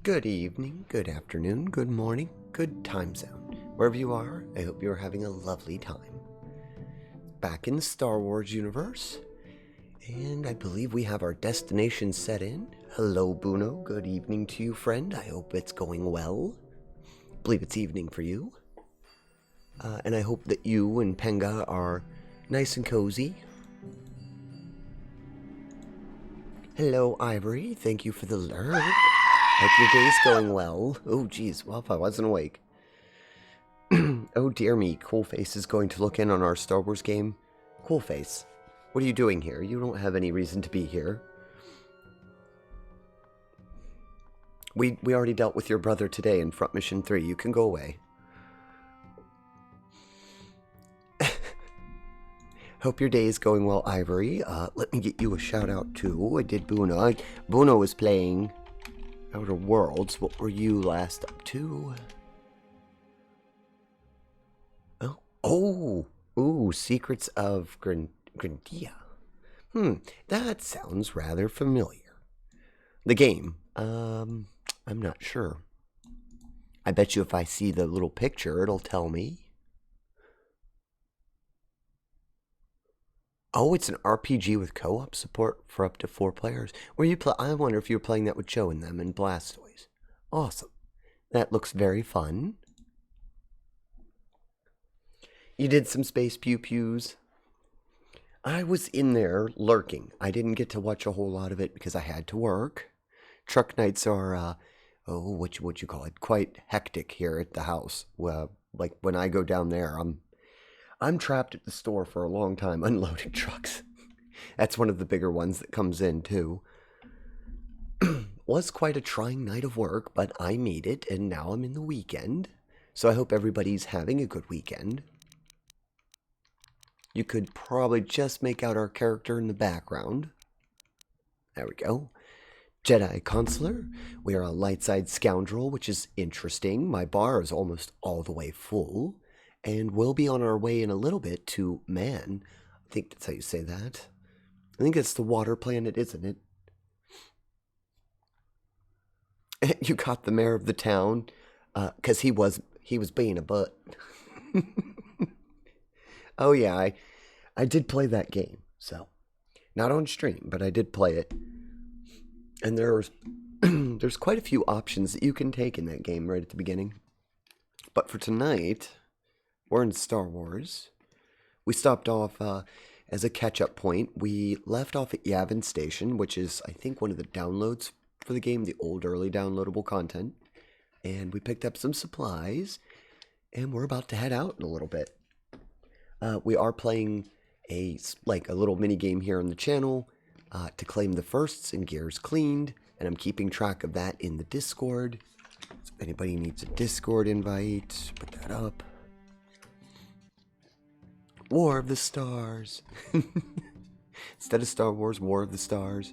Good evening, good afternoon, good morning, good time zone. Wherever you are, I hope you're having a lovely time. Back in the Star Wars universe, and I believe we have our destination set in. Hello, Buno. Good evening to you, friend. I hope it's going well. I believe it's evening for you. And I hope that you and Penga are nice and cozy. Hello, Ivory. Thank you for the lurk. Hope your day's going well. Oh, geez. Well, if I wasn't awake. Oh, dear me. Coolface is going to look in on our Star Wars game. Coolface, what are you doing here? You don't have any reason to be here. We already dealt with your brother today in Front Mission 3. You can go away. Hope your day is going well, Ivory. Let me get you a shout out too. I did Buno. Buno was playing Outer Worlds. What were you last up to? Oh, ooh, Secrets of Grandia. That sounds rather familiar. The game, I'm not sure. I bet you if I see the little picture, it'll tell me. Oh, it's an RPG with co-op support for up to 4 players. Where you play? I wonder if you were playing that with Joe and them in Blastoise. Awesome. That looks very fun. You did some Space Pew Pews. I was in there lurking. I didn't get to watch a whole lot of it because I had to work. Truck nights are, what you call it? Quite hectic here at the house. Well, like when I go down there, I'm trapped at the store for a long time unloading trucks. That's one of the bigger ones that comes in, too. Was quite a trying night of work, but I made it, and now I'm in the weekend. So I hope everybody's having a good weekend. You could probably just make out our character in the background. There we go. Jedi Consular. We are a light-side scoundrel, which is interesting. My bar is almost all the way full. And we'll be on our way in a little bit to Man. I think that's how you say that. I think it's the water planet, isn't it? You caught the mayor of the town, because he was being a butt. Oh yeah, I did play that game. So, not on stream, but I did play it. And there's quite a few options that you can take in that game right at the beginning. But for tonight, we're in Star Wars. We stopped off as a catch-up point. We left off at Yavin Station, which is, I think, one of the downloads for the game, the old early downloadable content. And we picked up some supplies, and we're about to head out in a little bit. We are playing a little mini game here on the channel to claim the firsts and gears cleaned, and I'm keeping track of that in the Discord. So if anybody needs a Discord invite, put that up. War of the Stars. Instead of Star Wars, War of the Stars.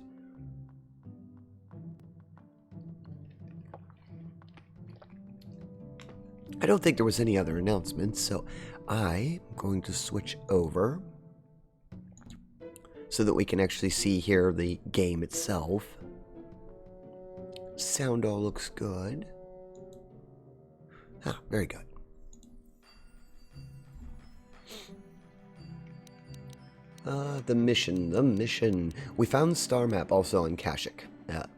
I don't think there was any other announcements, so I'm going to switch over so that we can actually see here the game itself. Sound all looks good. Ah, very good. The mission. We found the star map also on Kashyyyk.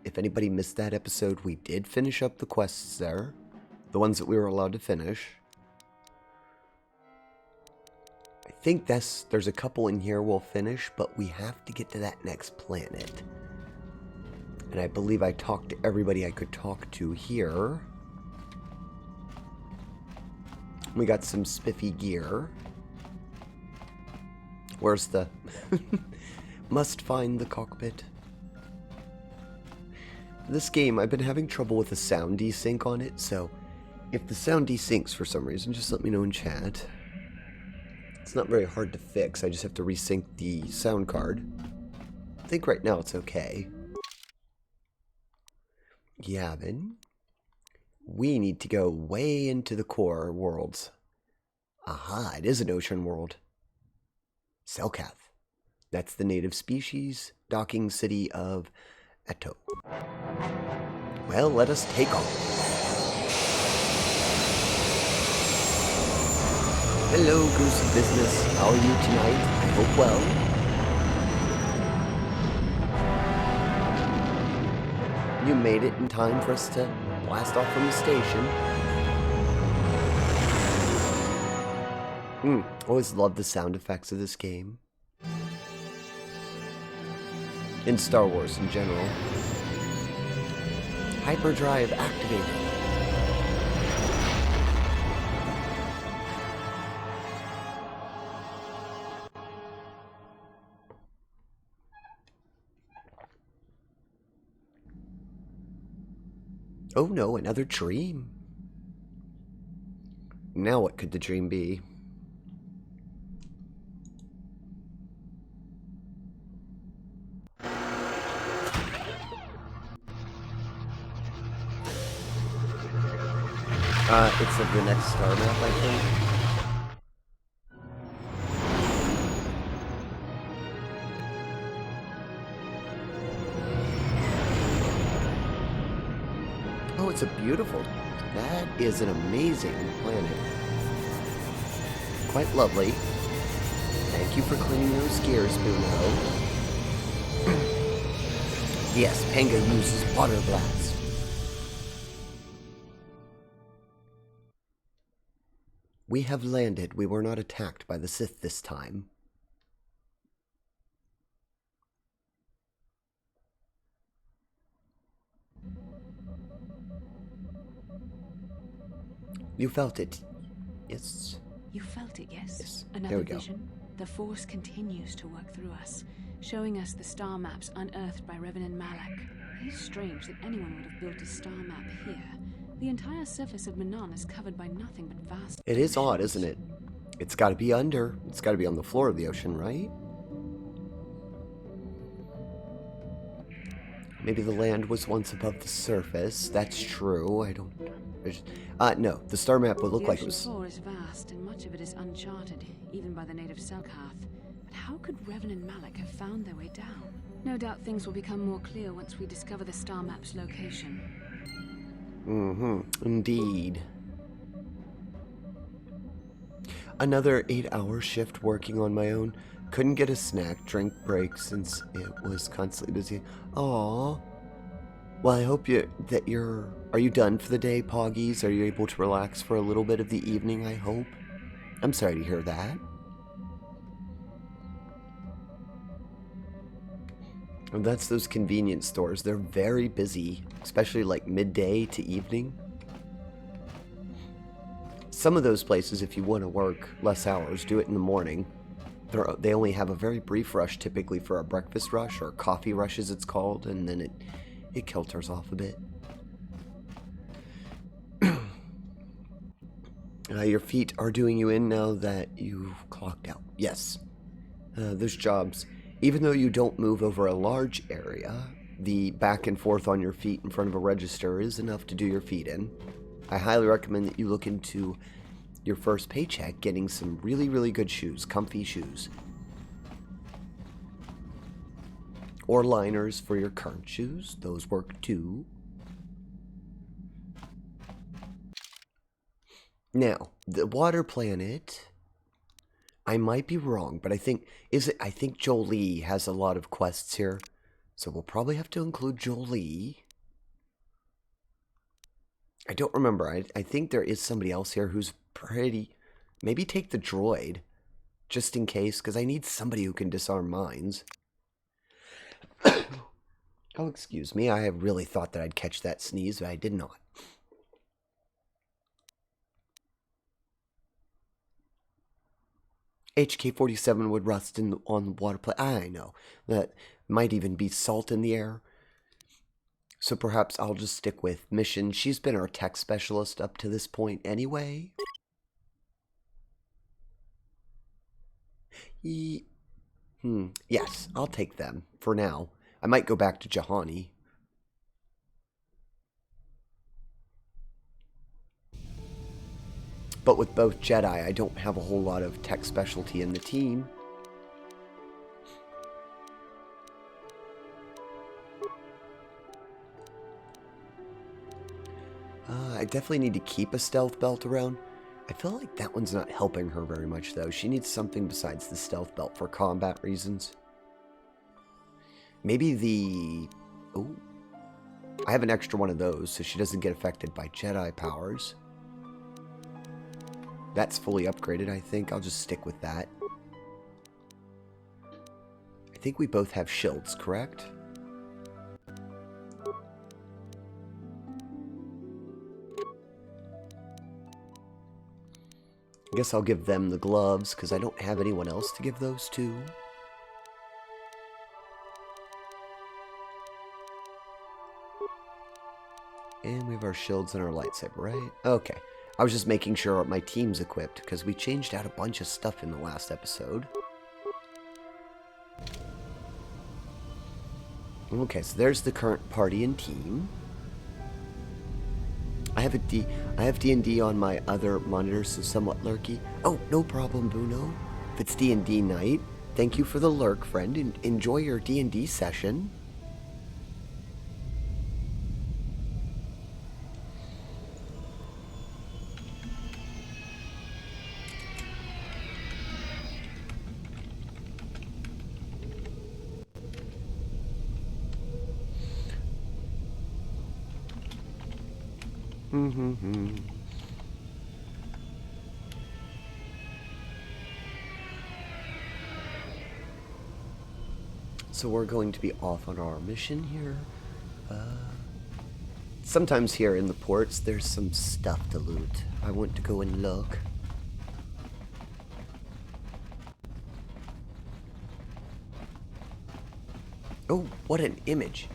If anybody missed that episode, we did finish up the quests there. The ones that we were allowed to finish. I think there's a couple in here we'll finish, but we have to get to that next planet. And I believe I talked to everybody I could talk to here. We got some spiffy gear. Where's the... Must find the cockpit. This game, I've been having trouble with the sound desync on it, so if the sound desyncs for some reason, just let me know in chat. It's not very hard to fix, I just have to resync the sound card. I think right now it's okay. Yavin. We need to go way into the core worlds. Aha, it is an ocean world. Selkath. That's the native species docking city of Eto. Well, let us take off. Hello, Goose of Business. How are you tonight? I hope well. You made it in time for us to blast off from the station. Always love the sound effects of this game. In Star Wars in general. Hyperdrive activated. Oh no, another dream. Now what could the dream be? It's of the next star map, I think. Oh, it's a beautiful... That is an amazing planet. Quite lovely. Thank you for cleaning those gears, Bruno. Yes, Panga uses water blast. We have landed. We were not attacked by the Sith this time. You felt it. Yes. You felt it, yes? Yes. Another vision. The Force continues to work through us, showing us the star maps unearthed by Revan Malak. It is strange that anyone would have built a star map here. The entire surface of Manaan is covered by nothing but vast... It is odd, isn't it? It's got to be under. It's got to be on the floor of the ocean, right? Maybe the land was once above the surface. That's true. I don't... no, the star map would look like it was... The ocean floor is vast, and much of it is uncharted, even by the native Selkath. But how could Revan and Malak have found their way down? No doubt things will become more clear once we discover the star map's location. Indeed. Another 8-hour shift working on my own. Couldn't get a snack, drink break since it was constantly busy. Aww. Well, I hope are you done for the day, Poggies? Are you able to relax for a little bit of the evening, I hope? I'm sorry to hear that. And that's those convenience stores. They're very busy, especially like midday to evening. Some of those places, if you want to work less hours, do it in the morning. They only have a very brief rush, typically for a breakfast rush, or coffee rush as it's called, and then it kilters off a bit. Your feet are doing you in now that you've clocked out. Yes. Those jobs, even though you don't move over a large area, the back and forth on your feet in front of a register is enough to do your feet in. I highly recommend that you look into your first paycheck getting some really, really good shoes, comfy shoes. Or liners for your current shoes. Those work too. Now, the water planet, I might be wrong, but I think Jolie has a lot of quests here. So we'll probably have to include Jolie. I don't remember. I think there is somebody else here who's pretty... Maybe take the droid, just in case, because I need somebody who can disarm mines. Oh, excuse me. I really thought that I'd catch that sneeze, but I did not. HK-47 would rust on the water plate. I know. That might even be salt in the air. So perhaps I'll just stick with Mission. She's been our tech specialist up to this point anyway. Yes, I'll take them for now. I might go back to Jahani. But with both Jedi, I don't have a whole lot of tech specialty in the team. I definitely need to keep a stealth belt around. I feel like that one's not helping her very much, though. She needs something besides the stealth belt for combat reasons. Maybe the... Oh. I have an extra one of those, so she doesn't get affected by Jedi powers. That's fully upgraded, I think. I'll just stick with that. I think we both have shields, correct? I guess I'll give them the gloves, because I don't have anyone else to give those to. And we have our shields and our lightsaber, right? Okay. I was just making sure my team's equipped, because we changed out a bunch of stuff in the last episode. Okay, so there's the current party and team. I have D&D on my other monitors, so somewhat lurky. Oh, no problem, Buno. If it's D&D night, thank you for the lurk, friend, and enjoy your D&D session. So we're going to be off on our mission here. Sometimes here in the ports, there's some stuff to loot. I want to go and look. Oh, what an image.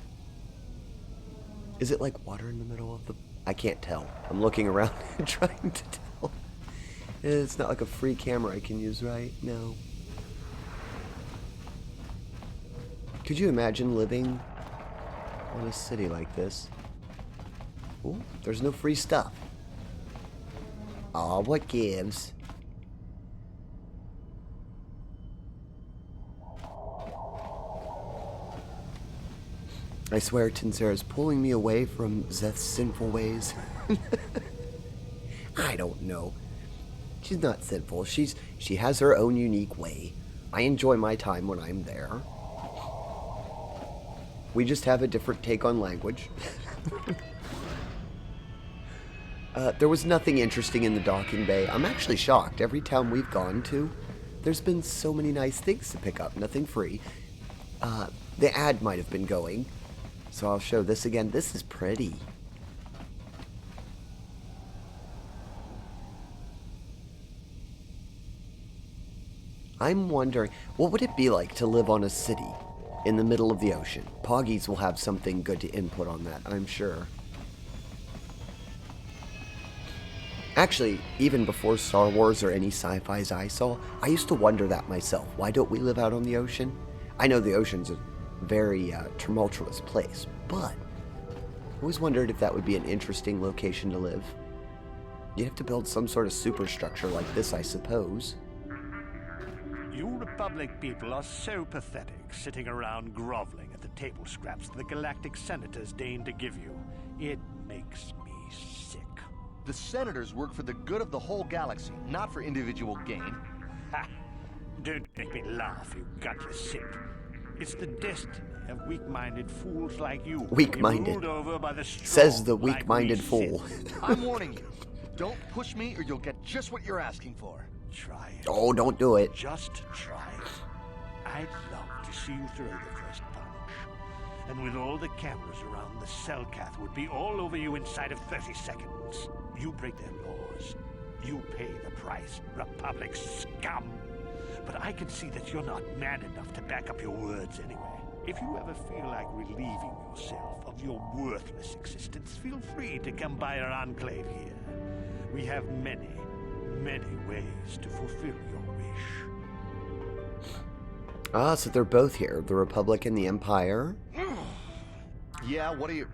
Is it like water in the middle of the... I can't tell. I'm looking around and trying to tell. It's not like a free camera I can use, right? No. Could you imagine living on a city like this? Ooh, there's no free stuff. Aw, what gives? I swear Tinsera's pulling me away from Zeth's sinful ways. I don't know. She's not sinful. She has her own unique way. I enjoy my time when I'm there. We just have a different take on language. There was nothing interesting in the docking bay. I'm actually shocked. Every town we've gone to, there's been so many nice things to pick up. Nothing free. The ad might have been going. So I'll show this again. This is pretty. I'm wondering, what would it be like to live on a city in the middle of the ocean? Poggies will have something good to input on that, I'm sure. Actually, even before Star Wars or any sci-fis I saw, I used to wonder that myself. Why don't we live out on the ocean? I know the ocean's a very tumultuous place, but I always wondered if that would be an interesting location to live. You'd have to build some sort of superstructure like this, I suppose. You Republic people are so pathetic, sitting around groveling at the table scraps the galactic senators deign to give you. It makes me sick. The senators work for the good of the whole galaxy, not for individual gain. Ha! Don't make me laugh, you gutless simp. It's the destiny of weak-minded fools like you. Weak-minded. Over by the strong, says the weak-minded like fool. I'm warning you. Don't push me or you'll get just what you're asking for. Try it. Oh, don't do it. Just try it. I'd love to see you throw the first punch. And with all the cameras around, the Selkath would be all over you inside of 30 seconds. You break their laws. You pay the price, Republic scum. But I can see that you're not man enough to back up your words anyway. If you ever feel like relieving yourself of your worthless existence, feel free to come by our enclave here. We have many, many ways to fulfill your wish. Ah, so they're both here. The Republic and the Empire. Yeah, what are you...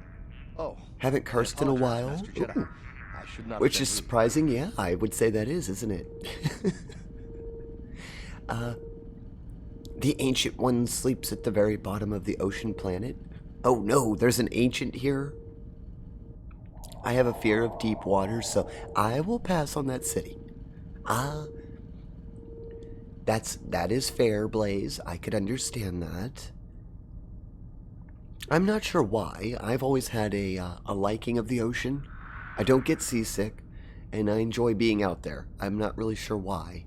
Oh. Haven't cursed in a while. Master Jedi. I should not Which have is been rude. surprising. Yeah, I would say that is, isn't it? The Ancient One sleeps at the very bottom of the ocean planet. Oh no, there's an Ancient here? I have a fear of deep water, so I will pass on that city. That is fair, Blaze. I could understand that. I'm not sure why. I've always had a liking of the ocean. I don't get seasick, and I enjoy being out there. I'm not really sure why.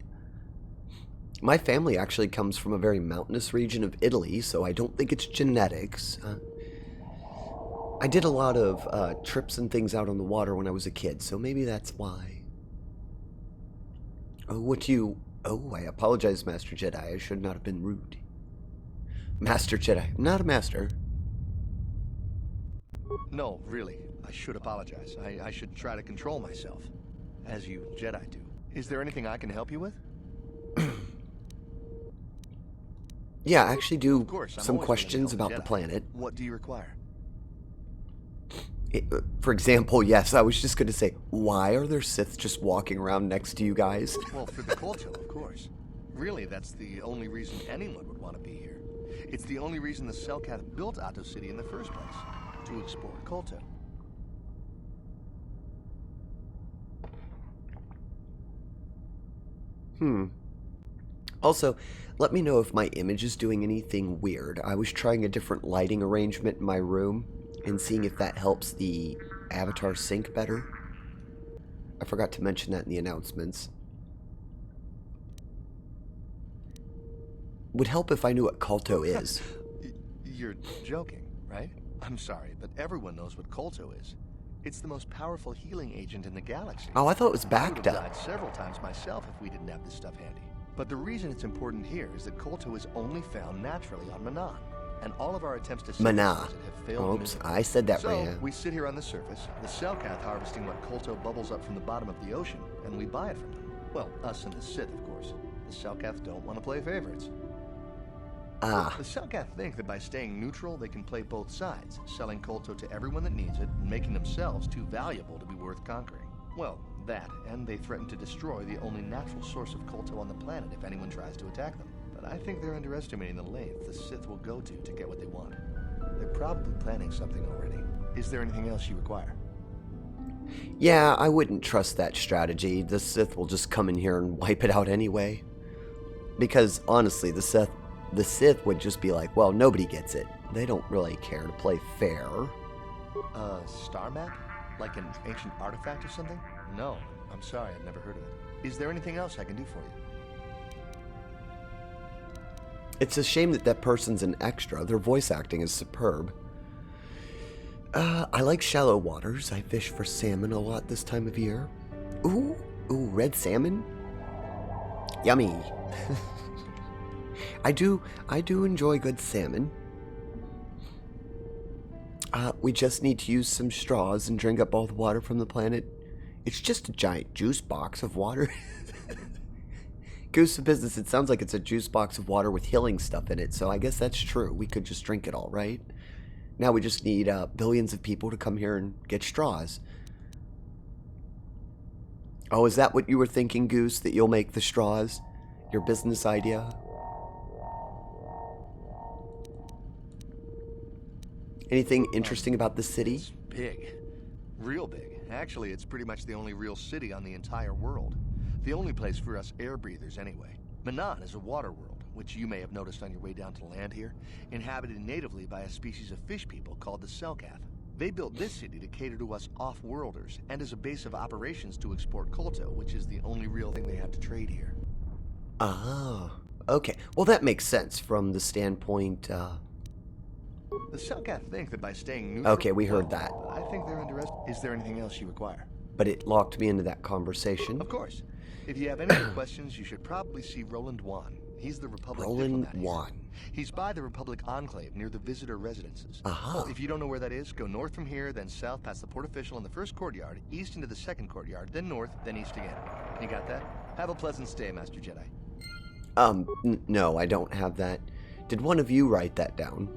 My family actually comes from a very mountainous region of Italy, so I don't think it's genetics. I did a lot of trips and things out on the water when I was a kid, so maybe that's why. Oh, I apologize, Master Jedi. I should not have been rude. Master Jedi. I'm not a master. No, really. I should apologize. I should try to control myself, as you Jedi do. Is there anything I can help you with? Yeah, I actually do Of course, I'm some always willing to questions help a about the Jedi. planet. What do you require? For example, yes, I was just going to say, why are there Sith just walking around next to you guys? Well, for the KOTOR, of course. Really, that's the only reason anyone would want to be here. It's the only reason the Selkath built Ahto City in the first place. To explore KOTOR. Also, let me know if my image is doing anything weird. I was trying a different lighting arrangement in my room and seeing if that helps the avatar sync better. I forgot to mention that in the announcements. Would help if I knew what KOTOR is. You're joking, right? I'm sorry, but everyone knows what KOTOR is. It's the most powerful healing agent in the galaxy. Oh, I thought it was I would backed have up. died several times myself if we didn't have this stuff handy. But the reason it's important here is that KOTOR is only found naturally on Manaan, and all of our attempts to Manaan. synthesize it have failed. Oops, miserably. I said that So, right. Yeah. we sit here on the surface, the Selkath harvesting what KOTOR bubbles up from the bottom of the ocean, and we buy it from them. Well, us and the Sith, of course. The Selkath don't want to play favorites. Ah, The Selkath think that by staying neutral, they can play both sides, selling KOTOR to everyone that needs it, and making themselves too valuable to be worth conquering. Well, that, and they threaten to destroy the only natural source of KOTOR on the planet if anyone tries to attack them. But I think they're underestimating the length the Sith will go to get what they want. They're probably planning something already. Is there anything else you require? yeah, I wouldn't trust that strategy. The Sith will just come in here and wipe it out anyway. Because, honestly, the Sith would just be like, well, nobody gets it. They don't really care to play fair. Star map? Like an ancient artifact or something? No, I'm sorry, I've never heard of it. Is there anything else I can do for you? It's a shame that that person's an extra. Their voice acting is superb. I like shallow waters. I fish for salmon a lot this time of year. Ooh, red salmon? Yummy. I do enjoy good salmon. We just need to use some straws and drink up all the water from the planet. It's just a giant juice box of water. Goose of Business, it sounds like it's a juice box of water with healing stuff in it, so I guess that's true. We could just drink it all, right? Now we just need billions of people to come here and get straws. Oh, is that what you were thinking, Goose? That you'll make the straws? Your business idea? Anything interesting about the city? It's big. Real big. Actually, it's pretty much the only real city on the entire world. The only place for us air breathers, anyway. Manaan is a water world, which you may have noticed on your way down to land here, inhabited natively by a species of fish people called the Selkath. They built this city to cater to us off-worlders, and as a base of operations to export KOTOR, which is the only real thing they have to trade here. Ah, okay. Well, that makes sense from the standpoint, The Selkath think that by staying neutral... Okay, we heard that. But I think they're underestimating. Is there anything else you require? But it locked me into that conversation. Of course. If you have any questions, you should probably see Roland Wan. He's the Republic Roland diplomat here. Wan. He's by the Republic Enclave near the visitor residences. Aha. Well, if you don't know where that is, go north from here, then south past the port official in the first courtyard, east into the second courtyard, then north, then east again. You got that? Have a pleasant stay, Master Jedi. No, I don't have that. Did one of you write that down?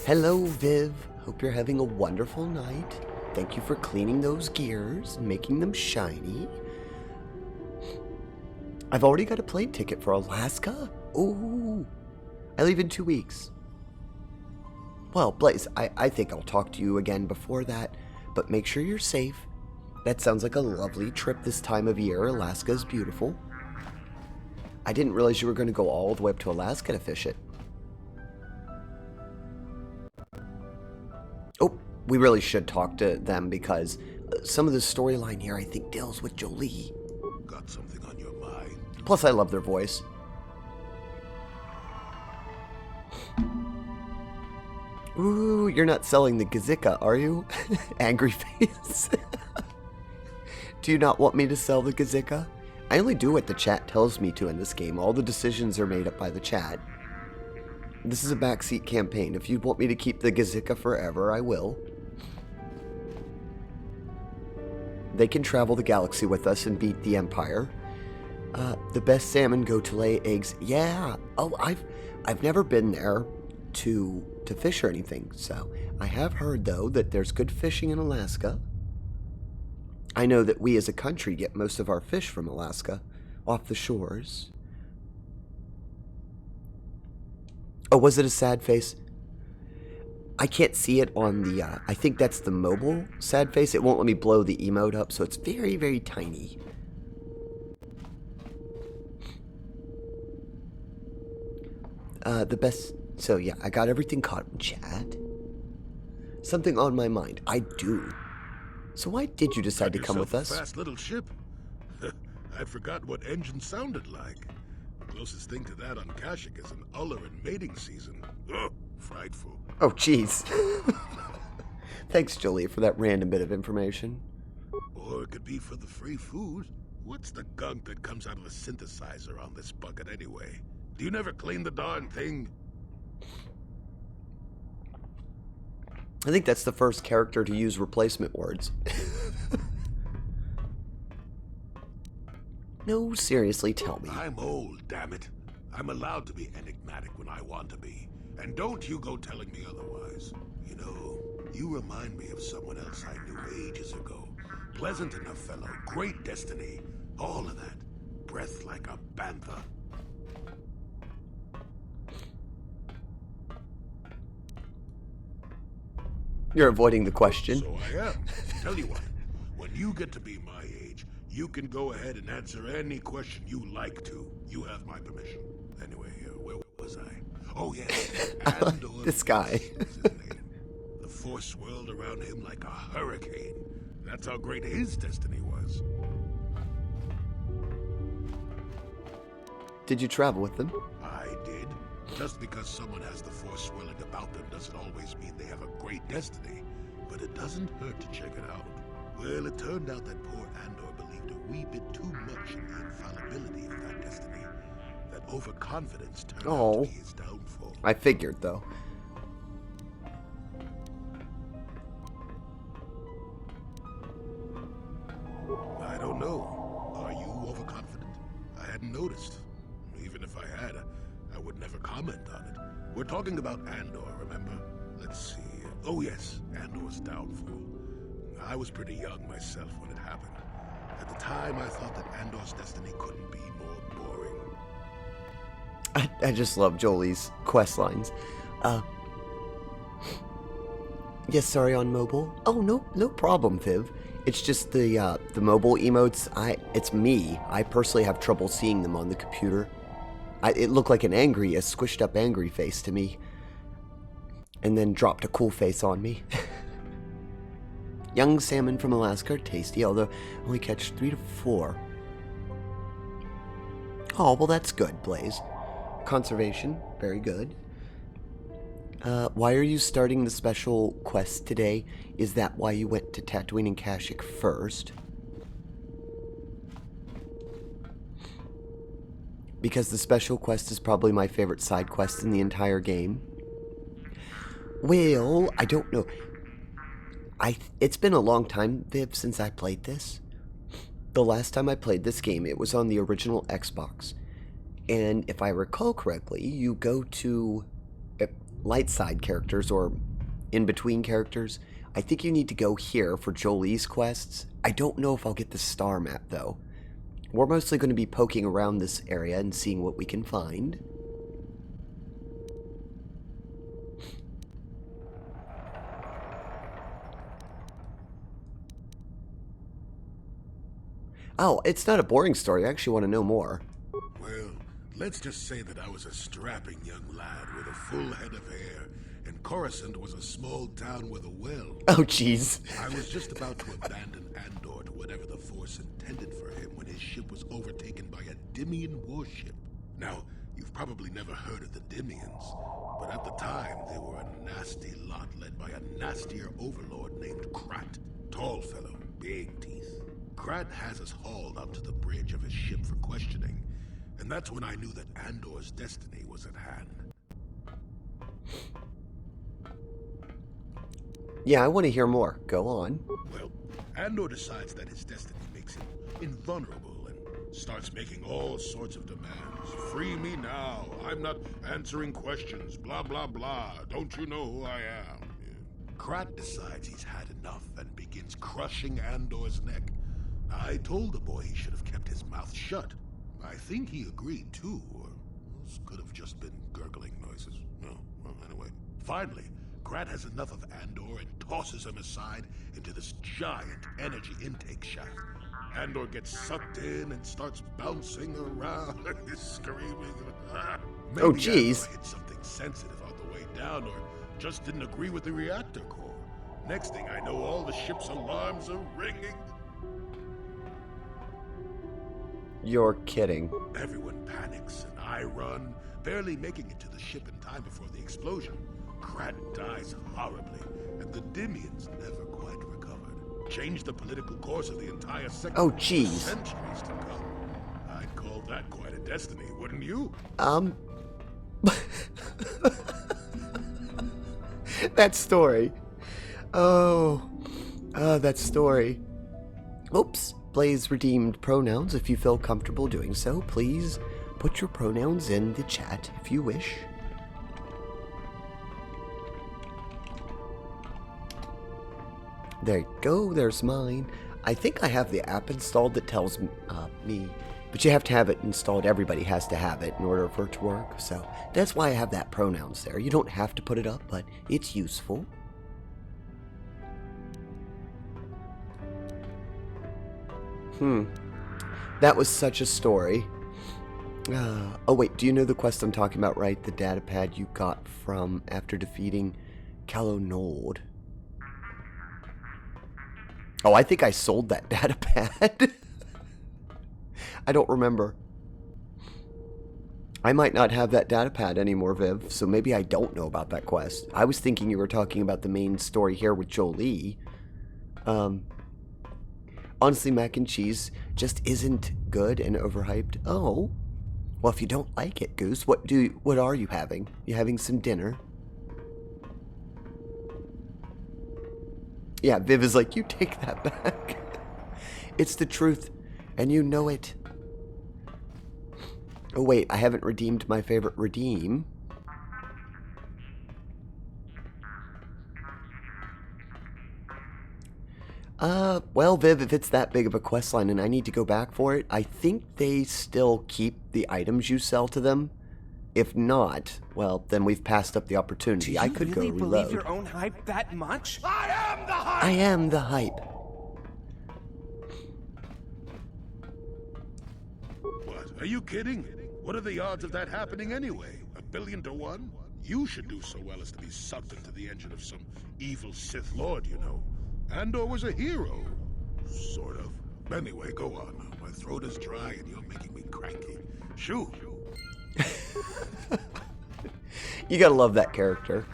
Hello, Viv. Hope you're having a wonderful night. Thank you for cleaning those gears and making them shiny. I've already got a plane ticket for Alaska. Ooh. I leave in 2 weeks. Well, Blaze, I think I'll talk to you again before that, but make sure you're safe. That sounds like a lovely trip this time of year. Alaska's beautiful. I didn't realize you were going to go all the way up to Alaska to fish it. Oh, we really should talk to them because some of the storyline here I think deals with Jolie. Got something on your mind? Plus, I love their voice. Ooh, you're not selling the Gazika, are you? Angry face. Do you not want me to sell the Gazika? I only do what the chat tells me to in this game. All the decisions are made up by the chat. This is a backseat campaign. If you want me to keep the Gazika forever, I will. They can travel the galaxy with us and beat the Empire. The best salmon go to lay eggs. Yeah. Oh, I've never been there to fish or anything. So I have heard though that there's good fishing in Alaska. I know that we as a country get most of our fish from Alaska, off the shores. Oh, was it a sad face? I can't see it on the, I think that's the mobile sad face. It won't let me blow the emote up, so it's very, very tiny. The best, so yeah, I got everything caught in chat. Something on my mind, I do. So why did you decide to come with us? Fast little ship. I'd forgotten what engine sounded like. The closest thing to that on Kashyyyk is an uller in mating season. Ugh, frightful. Oh, jeez. Thanks, Jolie, for that random bit of information. Or it could be for the free food. What's the gunk that comes out of the synthesizer on this bucket anyway? Do you never clean the darn thing? I think that's the first character to use replacement words. No, seriously, tell me. I'm old, damn it. I'm allowed to be enigmatic when I want to be. And don't you go telling me otherwise. You know, you remind me of someone else I knew ages ago. Pleasant enough fellow, great destiny. All of that. Breath like a bantha. You're avoiding the question. So I am. Tell you what, when you get to be my age, you can go ahead and answer any question you like to. You have my permission. Anyway, where was I? Oh, yes. Andor This guy. was his name. The force swirled around him like a hurricane. That's how great his destiny was. Did you travel with them? I did. Just because someone has the force swirling about them doesn't always mean they have a great destiny. But it doesn't hurt to check it out. Well, it turned out that poor Andor believed a wee bit too much in the infallibility of that destiny. That overconfidence turned out to be his downfall. I figured, though. I don't know. Are you overconfident? I hadn't noticed. Even if I had, I would never comment on it. We're talking about Andor, remember? Let's see. Oh yes, Andor's downfall. I was pretty young myself when it happened. At the time, I thought that Andor's destiny couldn't be more boring. I just love Jolie's quest lines. Yes, sorry, on mobile. Oh, no problem, Viv. It's just the mobile emotes. It's me. I personally have trouble seeing them on the computer. It looked like a squished up angry face to me. And then dropped a cool face on me. Young salmon from Alaska are tasty, although only catch 3 to 4. Oh, well that's good, Blaze. Conservation, very good. Why are you starting the special quest today? Is that why you went to Tatooine and Kashyyyk first? Because the special quest is probably my favorite side quest in the entire game. Well, I don't know. It's been a long time, Viv, since I played this. The last time I played this game, it was on the original Xbox. And if I recall correctly, you go to light side characters or in-between characters. I think you need to go here for Jolie's quests. I don't know if I'll get the star map, though. We're mostly going to be poking around this area and seeing what we can find. Oh, it's not a boring story. I actually want to know more. Well, let's just say that I was a strapping young lad with a full head of hair, and Coruscant was a small town with a well. Oh, jeez. I was just about to abandon Andor to whatever the Force intended for him when his ship was overtaken by a Dimian warship. Now, you've probably never heard of the Dimians, but at the time they were a nasty lot led by a nastier overlord named Krat. Tall fellow, big teeth. Krat has us hauled up to the bridge of his ship for questioning, and that's when I knew that Andor's destiny was at hand. Yeah, I want to hear more. Go on. Well, Andor decides that his destiny makes him invulnerable and starts making all sorts of demands. Free me now. I'm not answering questions. Blah, blah, blah. Don't you know who I am? Krat decides he's had enough and begins crushing Andor's neck. I told the boy he should have kept his mouth shut. I think he agreed too, or this could have just been gurgling noises. No, well, anyway. Finally, Krat has enough of Andor and tosses him aside into this giant energy intake shaft. Andor gets sucked in and starts bouncing around, screaming. Maybe Oh, jeez. Andor hit something sensitive on the way down, or just didn't agree with the reactor core. Next thing I know, all the ship's alarms are ringing. You're kidding. Everyone panics, and I run, barely making it to the ship in time before the explosion. Krat dies horribly, and the Dimians never quite recovered. Changed the political course of the entire sector Oh, for jeez. centuries to come. I'd call that quite a destiny, wouldn't you? That story. Oh, that story. Oops. Blaze redeemed pronouns. If you feel comfortable doing so, please put your pronouns in the chat if you wish. There you go. There's mine. I think I have the app installed that tells me, but you have to have it installed. Everybody has to have it in order for it to work. So that's why I have that pronouns there. You don't have to put it up, but it's useful. That was such a story. Oh wait, do you know the quest I'm talking about, right? The data pad you got from after defeating Calo Nord. Oh, I think I sold that data pad. I don't remember. I might not have that data pad anymore, Viv, so maybe I don't know about that quest. I was thinking you were talking about the main story here with Jolie. Honestly, mac and cheese just isn't good and overhyped. Oh, well, if you don't like it, Goose, what are you having? You having some dinner? Yeah, Viv is like, you take that back. It's the truth, and you know it. Oh wait, I haven't redeemed my favorite redeem. Well, Viv, if it's that big of a quest line and I need to go back for it, I think they still keep the items you sell to them. If not, well, then we've passed up the opportunity. I could really go believe reload. your own hype that much? I am the hype! I am the hype. What? Are you kidding? What are the odds of that happening anyway? 1,000,000,000 to 1? You should do so well as to be sucked into the engine of some evil Sith Lord, you know. Andor was a hero. Sort of. Anyway, go on. My throat is dry and you're making me cranky. Shoo! You gotta love that character.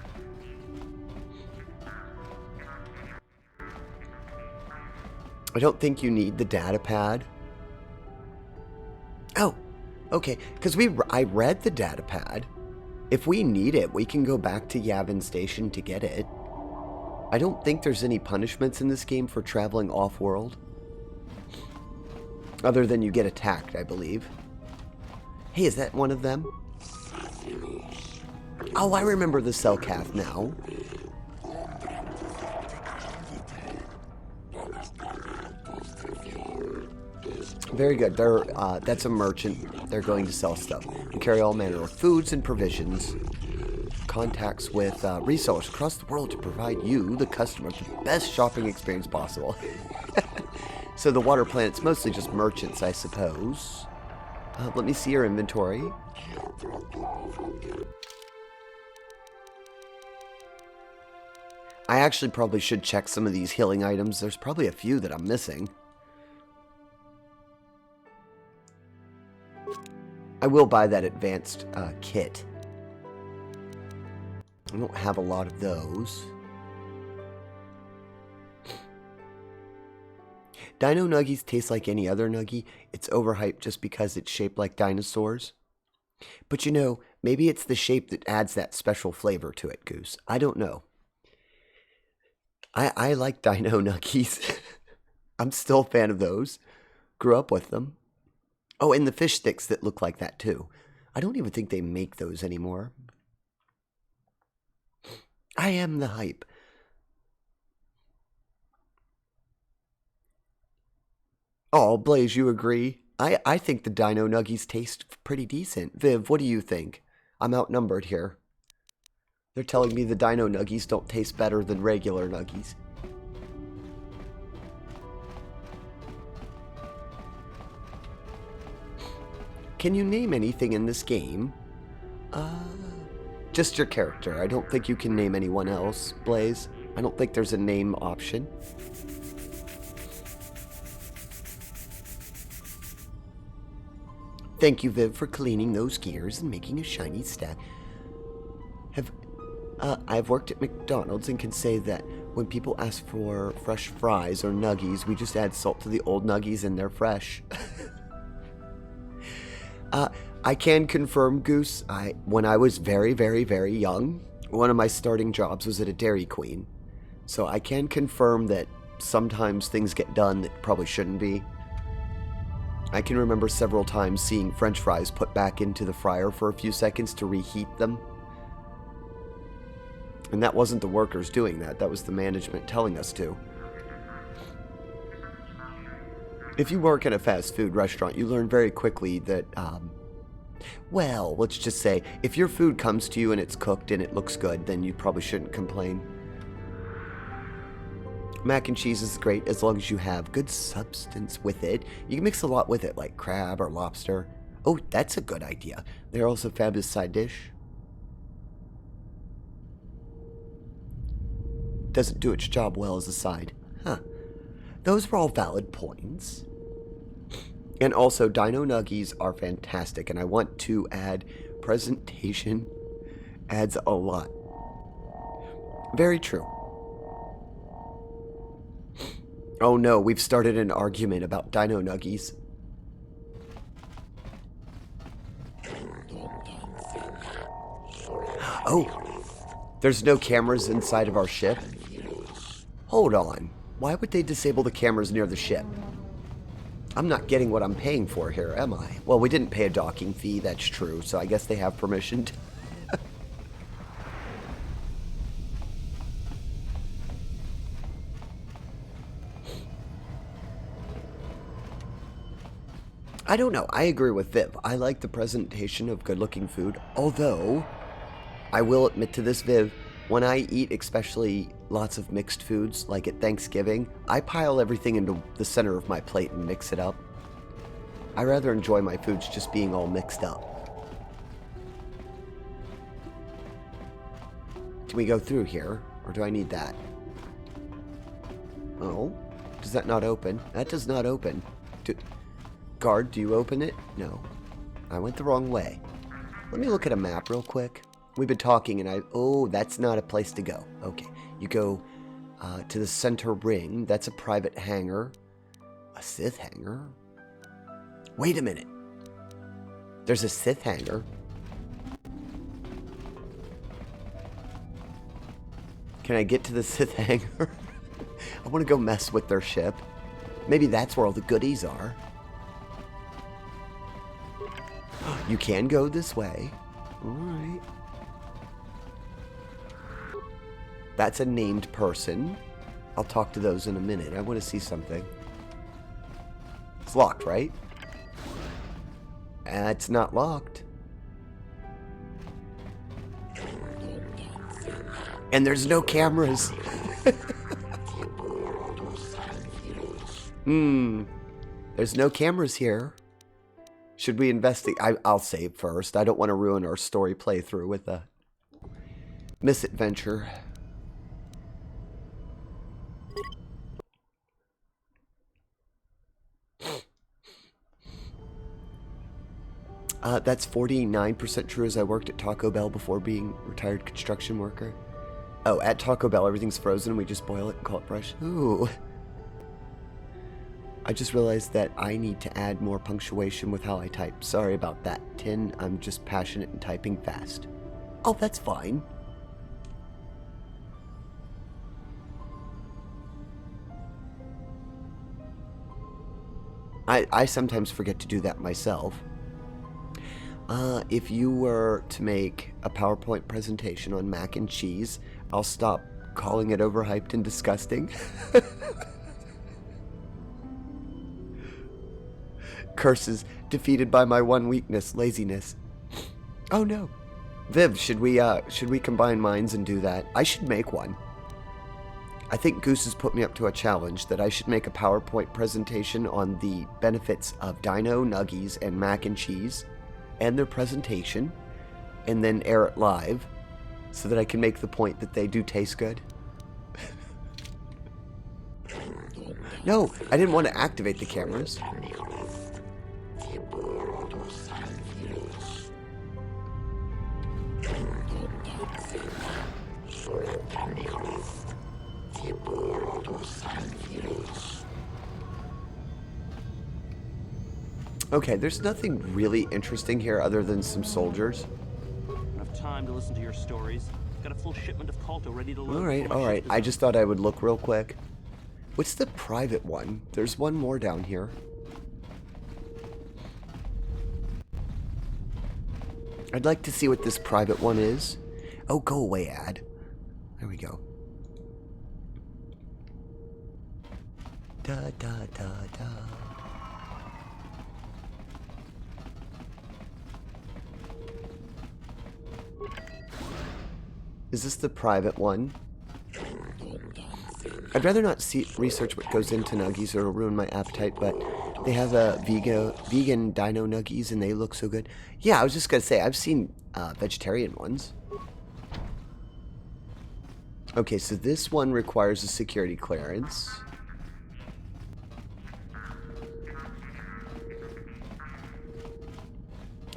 I don't think you need the data pad. Oh, okay. Because I read the data pad. If we need it, we can go back to Yavin Station to get it. I don't think there's any punishments in this game for traveling off-world. Other than you get attacked, I believe. Hey, is that one of them? Oh, I remember the Selkath now. Very good. That's a merchant. They're going to sell stuff and carry all manner of foods and provisions. Contacts with resellers across the world to provide you, the customer, the best shopping experience possible. So the water planet's mostly just merchants, I suppose. Let me see your inventory. I actually probably should check some of these healing items. There's probably a few that I'm missing. I will buy that advanced kit. I don't have a lot of those. Dino Nuggies taste like any other Nuggie. It's overhyped just because it's shaped like dinosaurs. But you know, maybe it's the shape that adds that special flavor to it, Goose. I don't know. I like Dino Nuggies. I'm still a fan of those. Grew up with them. Oh, and the fish sticks that look like that too. I don't even think they make those anymore. I am the hype. Oh, Blaze, you agree? I think the Dino Nuggies taste pretty decent. Viv, what do you think? I'm outnumbered here. They're telling me the Dino Nuggies don't taste better than regular Nuggies. Can you name anything in this game? Just your character. I don't think you can name anyone else, Blaze. I don't think there's a name option. Thank you, Viv, for cleaning those gears and making a shiny stack. I've worked at McDonald's and can say that when people ask for fresh fries or nuggies, we just add salt to the old nuggies and they're fresh. I can confirm, Goose, when I was very, very, very young, one of my starting jobs was at a Dairy Queen. So I can confirm that sometimes things get done that probably shouldn't be. I can remember several times seeing French fries put back into the fryer for a few seconds to reheat them. And that wasn't the workers doing that, that was the management telling us to. If you work at a fast food restaurant, you learn very quickly that, well, let's just say, if your food comes to you and it's cooked and it looks good, then you probably shouldn't complain. Mac and cheese is great as long as you have good substance with it. You can mix a lot with it, like crab or lobster. Oh, that's a good idea. They're also a fabulous side dish. Doesn't do its job well as a side. Huh. Those were all valid points. And also, Dino Nuggies are fantastic, and I want to add presentation adds a lot. Very true. Oh no, we've started an argument about Dino Nuggies. Oh, there's no cameras inside of our ship? Hold on. Why would they disable the cameras near the ship? I'm not getting what I'm paying for here, am I? Well, we didn't pay a docking fee, that's true, so I guess they have permission to... I don't know, I agree with Viv. I like the presentation of good-looking food, although I will admit to this, Viv, when I eat especially lots of mixed foods, like at Thanksgiving, I pile everything into the center of my plate and mix it up. I rather enjoy my foods just being all mixed up. Can we go through here, or do I need that? Oh, does that not open? That does not open. Guard, do you open it? No. I went the wrong way. Let me look at a map real quick. We've been talking and oh, that's not a place to go. Okay, you go to the center ring. That's a private hangar. A Sith hangar? Wait a minute. There's a Sith hangar. Can I get to the Sith hangar? I want to go mess with their ship. Maybe that's where all the goodies are. You can go this way. Alright. That's a named person. I'll talk to those in a minute. I want to see something. It's locked, right? It's not locked. And there's no cameras. There's no cameras here. Should we investigate? I'll save first. I don't want to ruin our story playthrough with a misadventure. That's 49% true, as I worked at Taco Bell before being retired construction worker. Oh, at Taco Bell, everything's frozen. We just boil it and call it fresh. Ooh. I just realized that I need to add more punctuation with how I type. Sorry about that, Tin. I'm just passionate and typing fast. Oh, that's fine. I sometimes forget to do that myself. If you were to make a PowerPoint presentation on mac and cheese, I'll stop calling it overhyped and disgusting. Curses, defeated by my one weakness, laziness. Oh no. Viv, should we combine minds and do that? I should make one. I think Goose has put me up to a challenge that I should make a PowerPoint presentation on the benefits of Dino Nuggies and mac and cheese and their presentation, and then air it live so that I can make the point that they do taste good. No, I didn't want to activate the cameras. Okay, there's nothing really interesting here other than some soldiers. Enough time to listen to your stories. Got a full shipment of KOTOR ready to load. Alright. I just thought I would look real quick. What's the private one? There's one more down here. I'd like to see what this private one is. Oh, go away, ad. There we go. Da da da da. Is this the private one? I'd rather not research what goes into nuggies or it'll ruin my appetite, but they have a vegan dino nuggies and they look so good. Yeah, I was just gonna say, I've seen vegetarian ones. Okay, so this one requires a security clearance.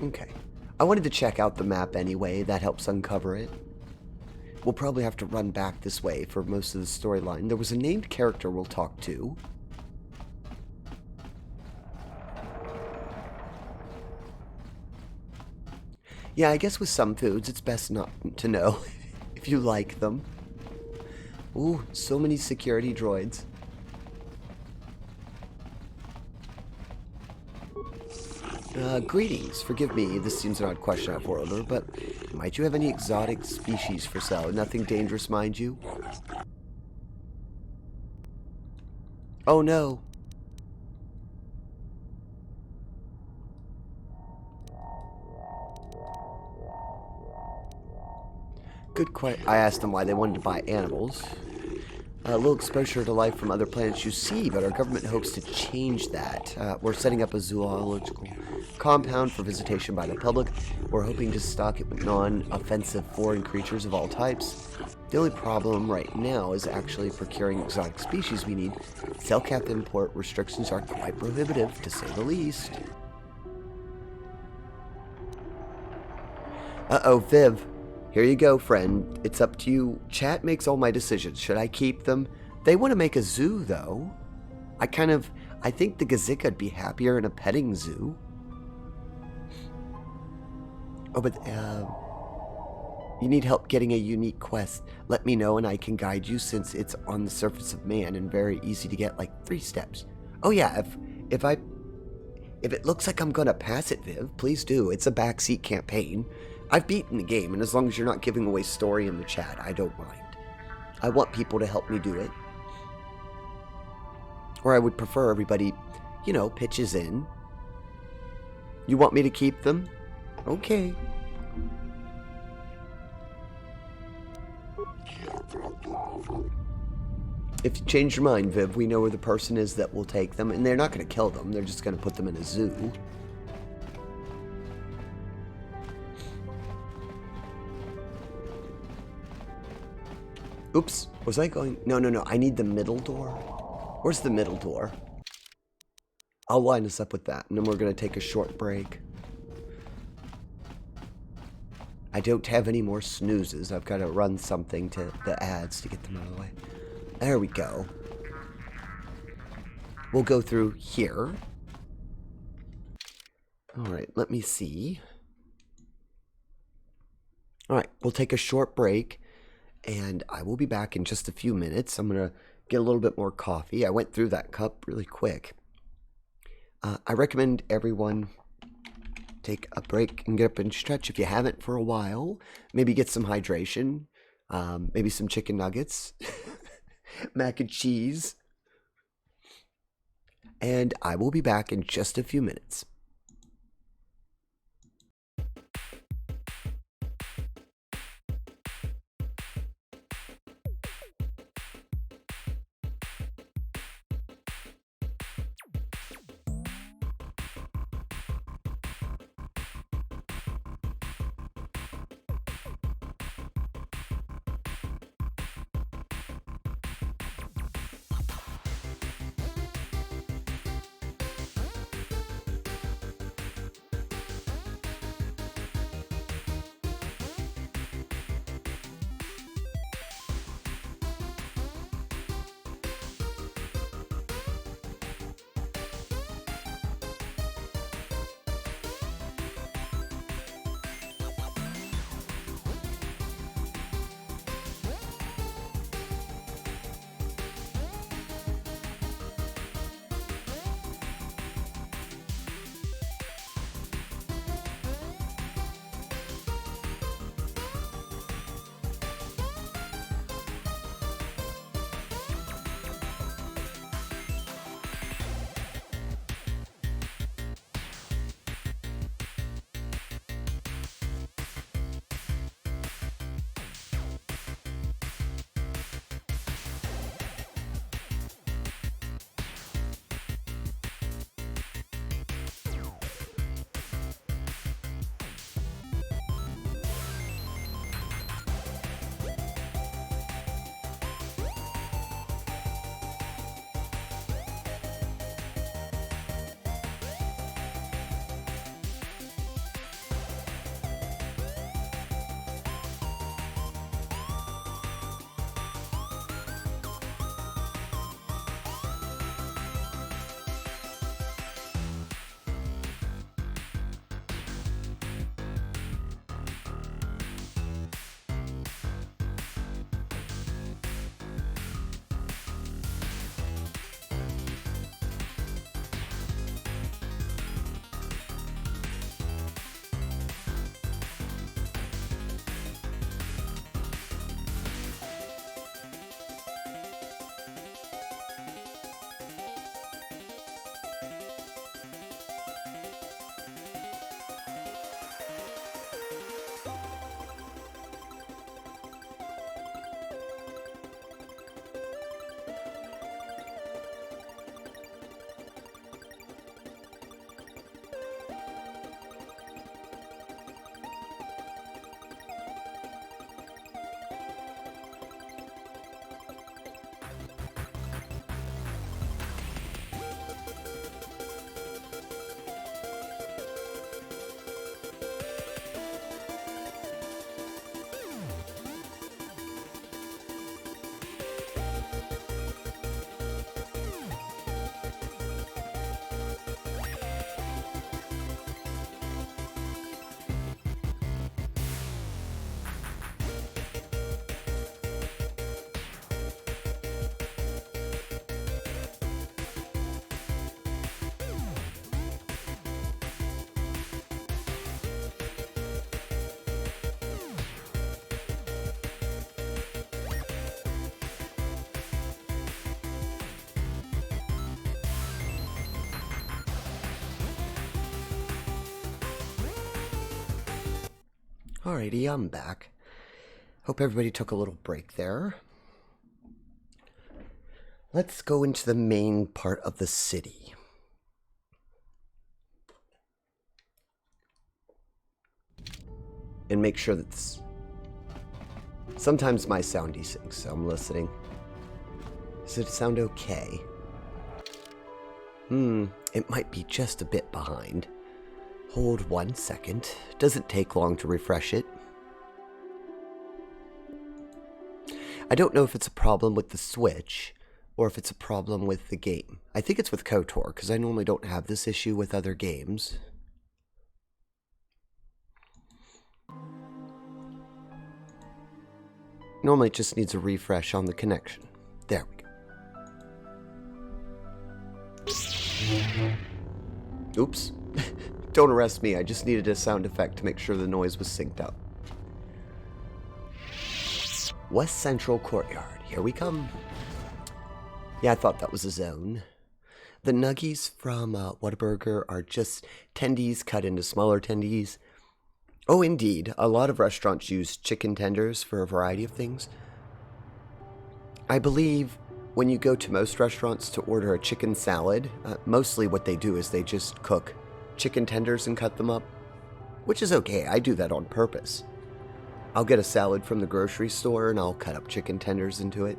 Okay. I wanted to check out the map anyway, that helps uncover it. We'll probably have to run back this way for most of the storyline. There was a named character we'll talk to. Yeah, I guess with some foods, it's best not to know if you like them. Ooh, so many security droids. Greetings. Forgive me, this seems an odd question out for order, but might you have any exotic species for sale? Nothing dangerous, mind you? Oh no. Good question. I asked them why they wanted to buy animals. A little exposure to life from other planets you see, but our government hopes to change that. We're setting up a zoological compound for visitation by the public. We're hoping to stock it with non-offensive foreign creatures of all types. The only problem right now is actually procuring exotic species we need. Cell-cap import restrictions are quite prohibitive, to say the least. Uh-oh, Viv. Here you go, friend. It's up to you. Chat makes all my decisions. Should I keep them? They want to make a zoo, though. I think the Gazika'd be happier in a petting zoo. Oh, but, you need help getting a unique quest. Let me know and I can guide you since it's on the surface of man and very easy to get, like 3 steps. Oh yeah, if it looks like I'm gonna pass it, Viv, please do. It's a backseat campaign. I've beaten the game, and as long as you're not giving away story in the chat, I don't mind. I want people to help me do it. Or I would prefer everybody, you know, pitches in. You want me to keep them? Okay. if you change your mind, Viv, we know where the person is that will take them, and they're not going to kill them. They're just going to put them in a zoo. Oops, was I going? No, no, no, I need the middle door. Where's the middle door? I'll line us up with that, and then we're going to take a short break. I don't have any more snoozes. I've got to run something to the ads to get them out of the way. There we go. We'll go through here. Alright, let me see. Alright, we'll take a short break. And I will be back in just a few minutes. I'm going to get a little bit more coffee. I went through that cup really quick. I recommend everyone take a break and get up and stretch if you haven't for a while. Maybe get some hydration. Maybe some chicken nuggets. Mac and cheese. And I will be back in just a few minutes. Alrighty, I'm back. Hope everybody took a little break there. Let's go into the main part of the city. And make sure that sometimes my sound desyncs, so I'm listening. Does it sound okay? It might be just a bit behind. Hold 1 second. Doesn't take long to refresh it. I don't know if it's a problem with the Switch or if it's a problem with the game. I think it's with KOTOR, because I normally don't have this issue with other games. Normally it just needs a refresh on the connection. There we go. Oops. Don't arrest me, I just needed a sound effect to make sure the noise was synced up. West Central Courtyard, here we come. Yeah, I thought that was a zone. The nuggies from Whataburger are just tendies cut into smaller tendies. Oh, indeed. A lot of restaurants use chicken tenders for a variety of things. I believe when you go to most restaurants to order a chicken salad, mostly what they do is they just cook chicken tenders and cut them up, which is okay. I do that on purpose. I'll get a salad from the grocery store and I'll cut up chicken tenders into it.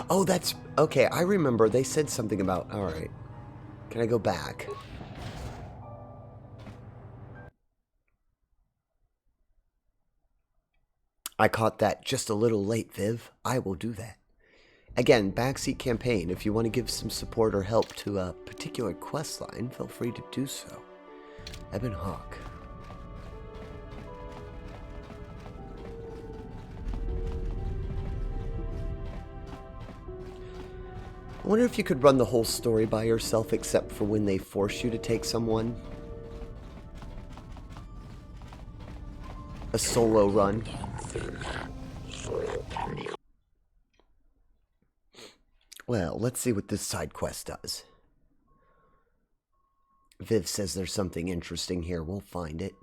Oh, that's... Okay, I remember they said something about... Alright. Can I go back? I caught that just a little late, Viv. I will do that. Again, backseat campaign. If you want to give some support or help to a particular quest line, feel free to do so. Eben Hawk. I wonder if you could run the whole story by yourself except for when they force you to take someone. A solo run. Well, let's see what this side quest does. Viv says there's something interesting here. We'll find it.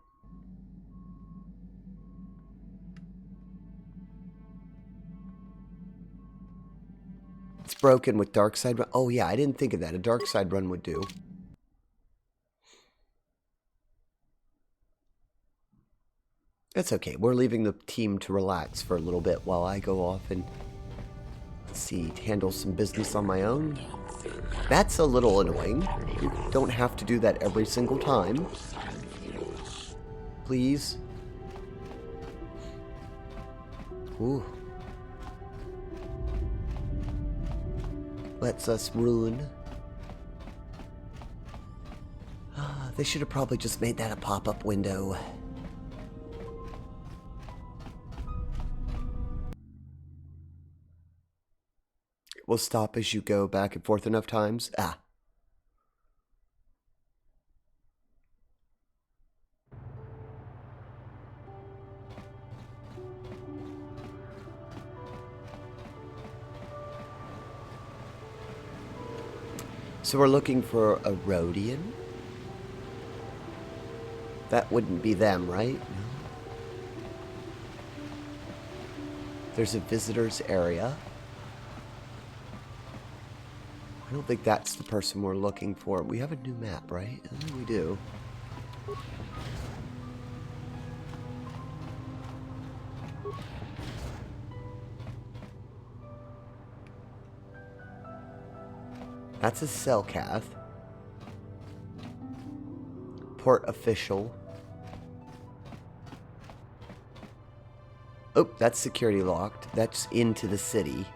It's broken with dark side run. Oh yeah, I didn't think of that. A dark side run would do. That's okay. We're leaving the team to relax for a little bit while I go off and, let's see, handle some business on my own. That's a little annoying. You don't have to do that every single time. Please. Ooh. Lets us ruin. They should have probably just made that a pop-up window. Will stop as you go back and forth enough times. Ah. So we're looking for a Rhodian? That wouldn't be them, right? No. There's a visitor's area. I don't think that's the person we're looking for. We have a new map, right? I think we do. That's a Selkath. Port official. Oh, that's security locked. That's into the city.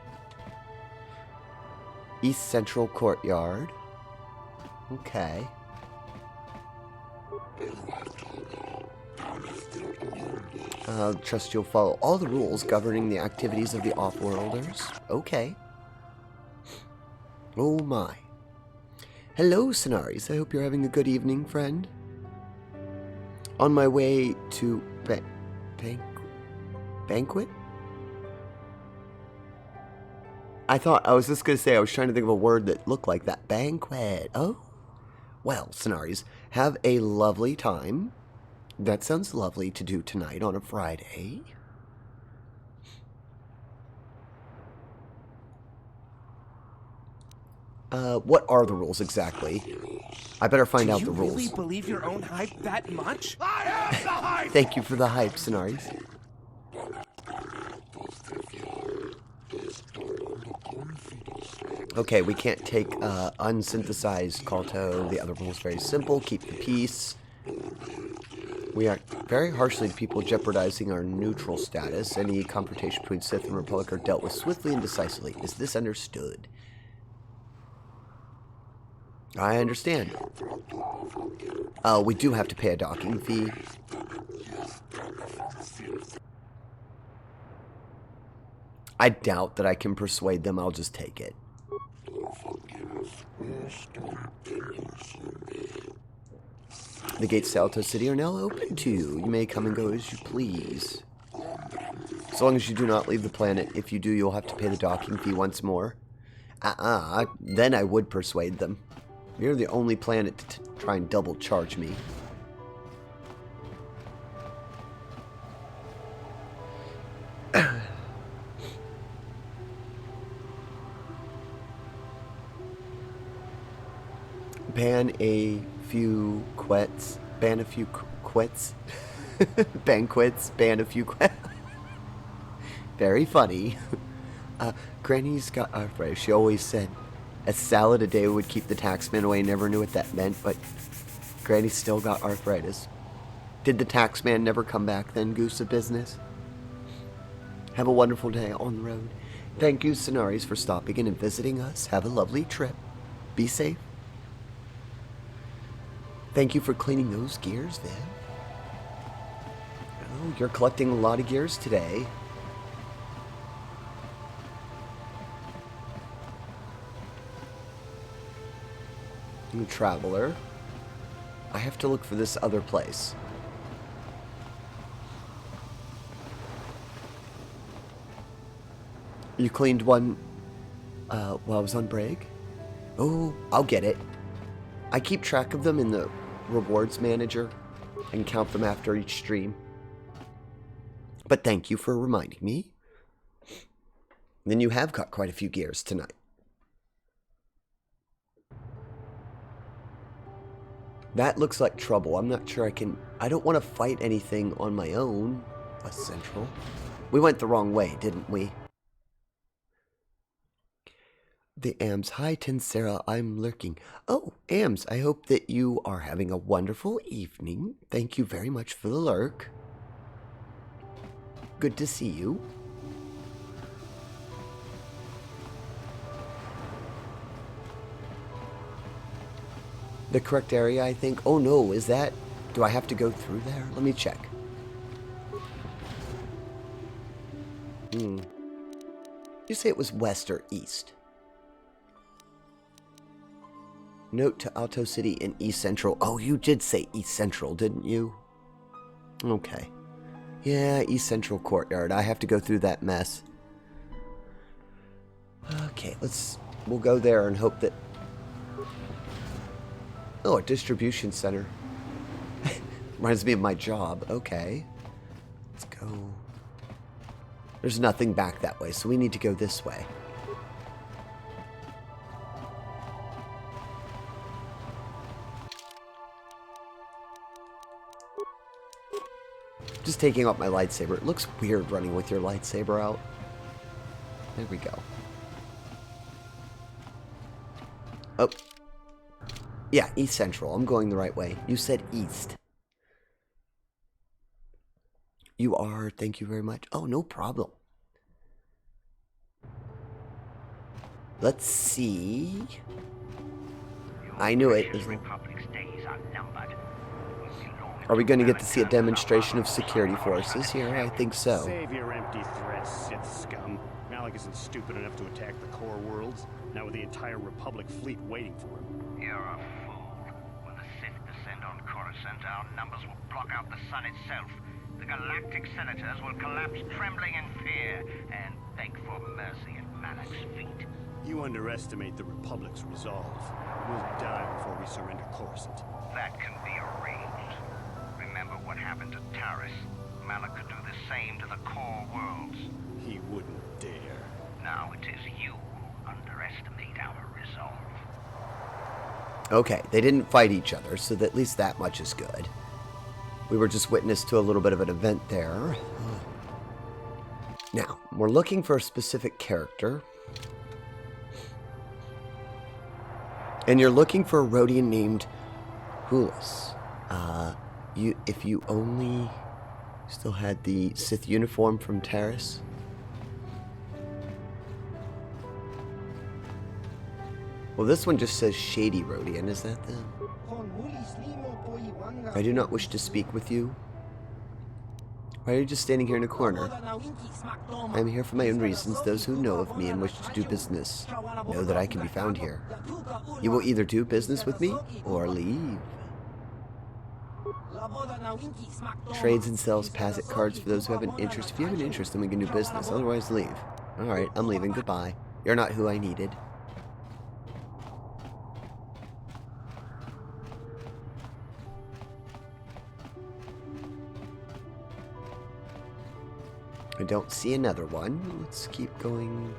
East Central Courtyard. Okay. Trust you'll follow all the rules governing the activities of the off-worlders. Okay. Oh my. Hello, Sonaris. I hope you're having a good evening, friend. On my way to banquet? I was just going to say, I was trying to think of a word that looked like that. Banquet. Oh. Well, Scenaries, have a lovely time. That sounds lovely to do tonight on a Friday. What are the rules exactly? I better find out the rules. Do you really believe your own hype that much? I am the hype! Thank you for the hype, Scenaries. Okay, we can't take unsynthesized Kalto. The other rule is very simple. Keep the peace. We act very harshly to people jeopardizing our neutral status. Any confrontation between Sith and Republic are dealt with swiftly and decisively. Is this understood? I understand. We do have to pay a docking fee. I doubt that I can persuade them. I'll just take it. The gates to Alto City are now open to you. You may come and go as you please. As long as you do not leave the planet. If you do, you'll have to pay the docking fee once more. Then I would persuade them. You're the only planet to try and double charge me. Ban a few quets. Ban a few quets. Banquets. Ban a few quets. Very funny. Granny's got arthritis. She always said a salad a day would keep the taxman away. Never knew what that meant, but Granny still got arthritis. Did the taxman never come back then, goose of business? Have a wonderful day on the road. Thank you, Scenaries, for stopping in and visiting us. Have a lovely trip. Be safe. Thank you for cleaning those gears, Viv. Oh, you're collecting a lot of gears today. New traveler. I have to look for this other place. You cleaned one while I was on break? Oh, I'll get it. I keep track of them in the rewards manager and count them after each stream. But thank you for reminding me. Then you have got quite a few gears tonight. That looks like trouble. I'm not sure I can... I don't want to fight anything on my own. West Central. We went the wrong way, didn't we? The Ams. Hi, Tinsera. I'm lurking. Oh, Ams, I hope that you are having a wonderful evening. Thank you very much for the lurk. Good to see you. The correct area, I think. Oh no, is that... Do I have to go through there? Let me check. You say it was west or east? Note to Alto City in East Central. Oh, you did say East Central, didn't you? Okay. Yeah, East Central Courtyard. I have to go through that mess. Okay, we'll go there and hope that... Oh, a distribution center. Reminds me of my job. Okay. Let's go. There's nothing back that way, so we need to go this way. Just taking out my lightsaber. It looks weird running with your lightsaber out. There we go. Oh. Yeah, East Central. I'm going the right way. You said east. You are. Thank you very much. Oh, no problem. Let's see. I knew it. Are we going to get to see a demonstration of security forces here? I think so. Save your empty threats, Sith scum. Malak isn't stupid enough to attack the core worlds, not with the entire Republic fleet waiting for him. You're a fool. When the Sith descend on Coruscant, our numbers will block out the sun itself. The galactic senators will collapse trembling in fear and beg for mercy at Malak. Malak's feet. You underestimate the Republic's resolve. We'll die before we surrender Coruscant. That can be arranged. Remember what happened to Taris? Malak could do the same to the core worlds. He wouldn't dare. Now it is you who underestimate our resolve. Okay, they didn't fight each other, so at least that much is good. We were just witness to a little bit of an event there. Now, we're looking for a specific character. And you're looking for a Rhodian named Hulas. If you only still had the Sith uniform from Taris. Well, this one just says Shady Rhodian. Is that them? I do not wish to speak with you. Why are you just standing here in a corner? I am here for my own reasons. Those who know of me and wish to do business know that I can be found here. You will either do business with me or leave. Trades and sells Pasit cards for those who have an interest. If you have an interest, then we can do business. Otherwise, leave. Alright, I'm leaving. Goodbye. You're not who I needed. I don't see another one. Let's keep going.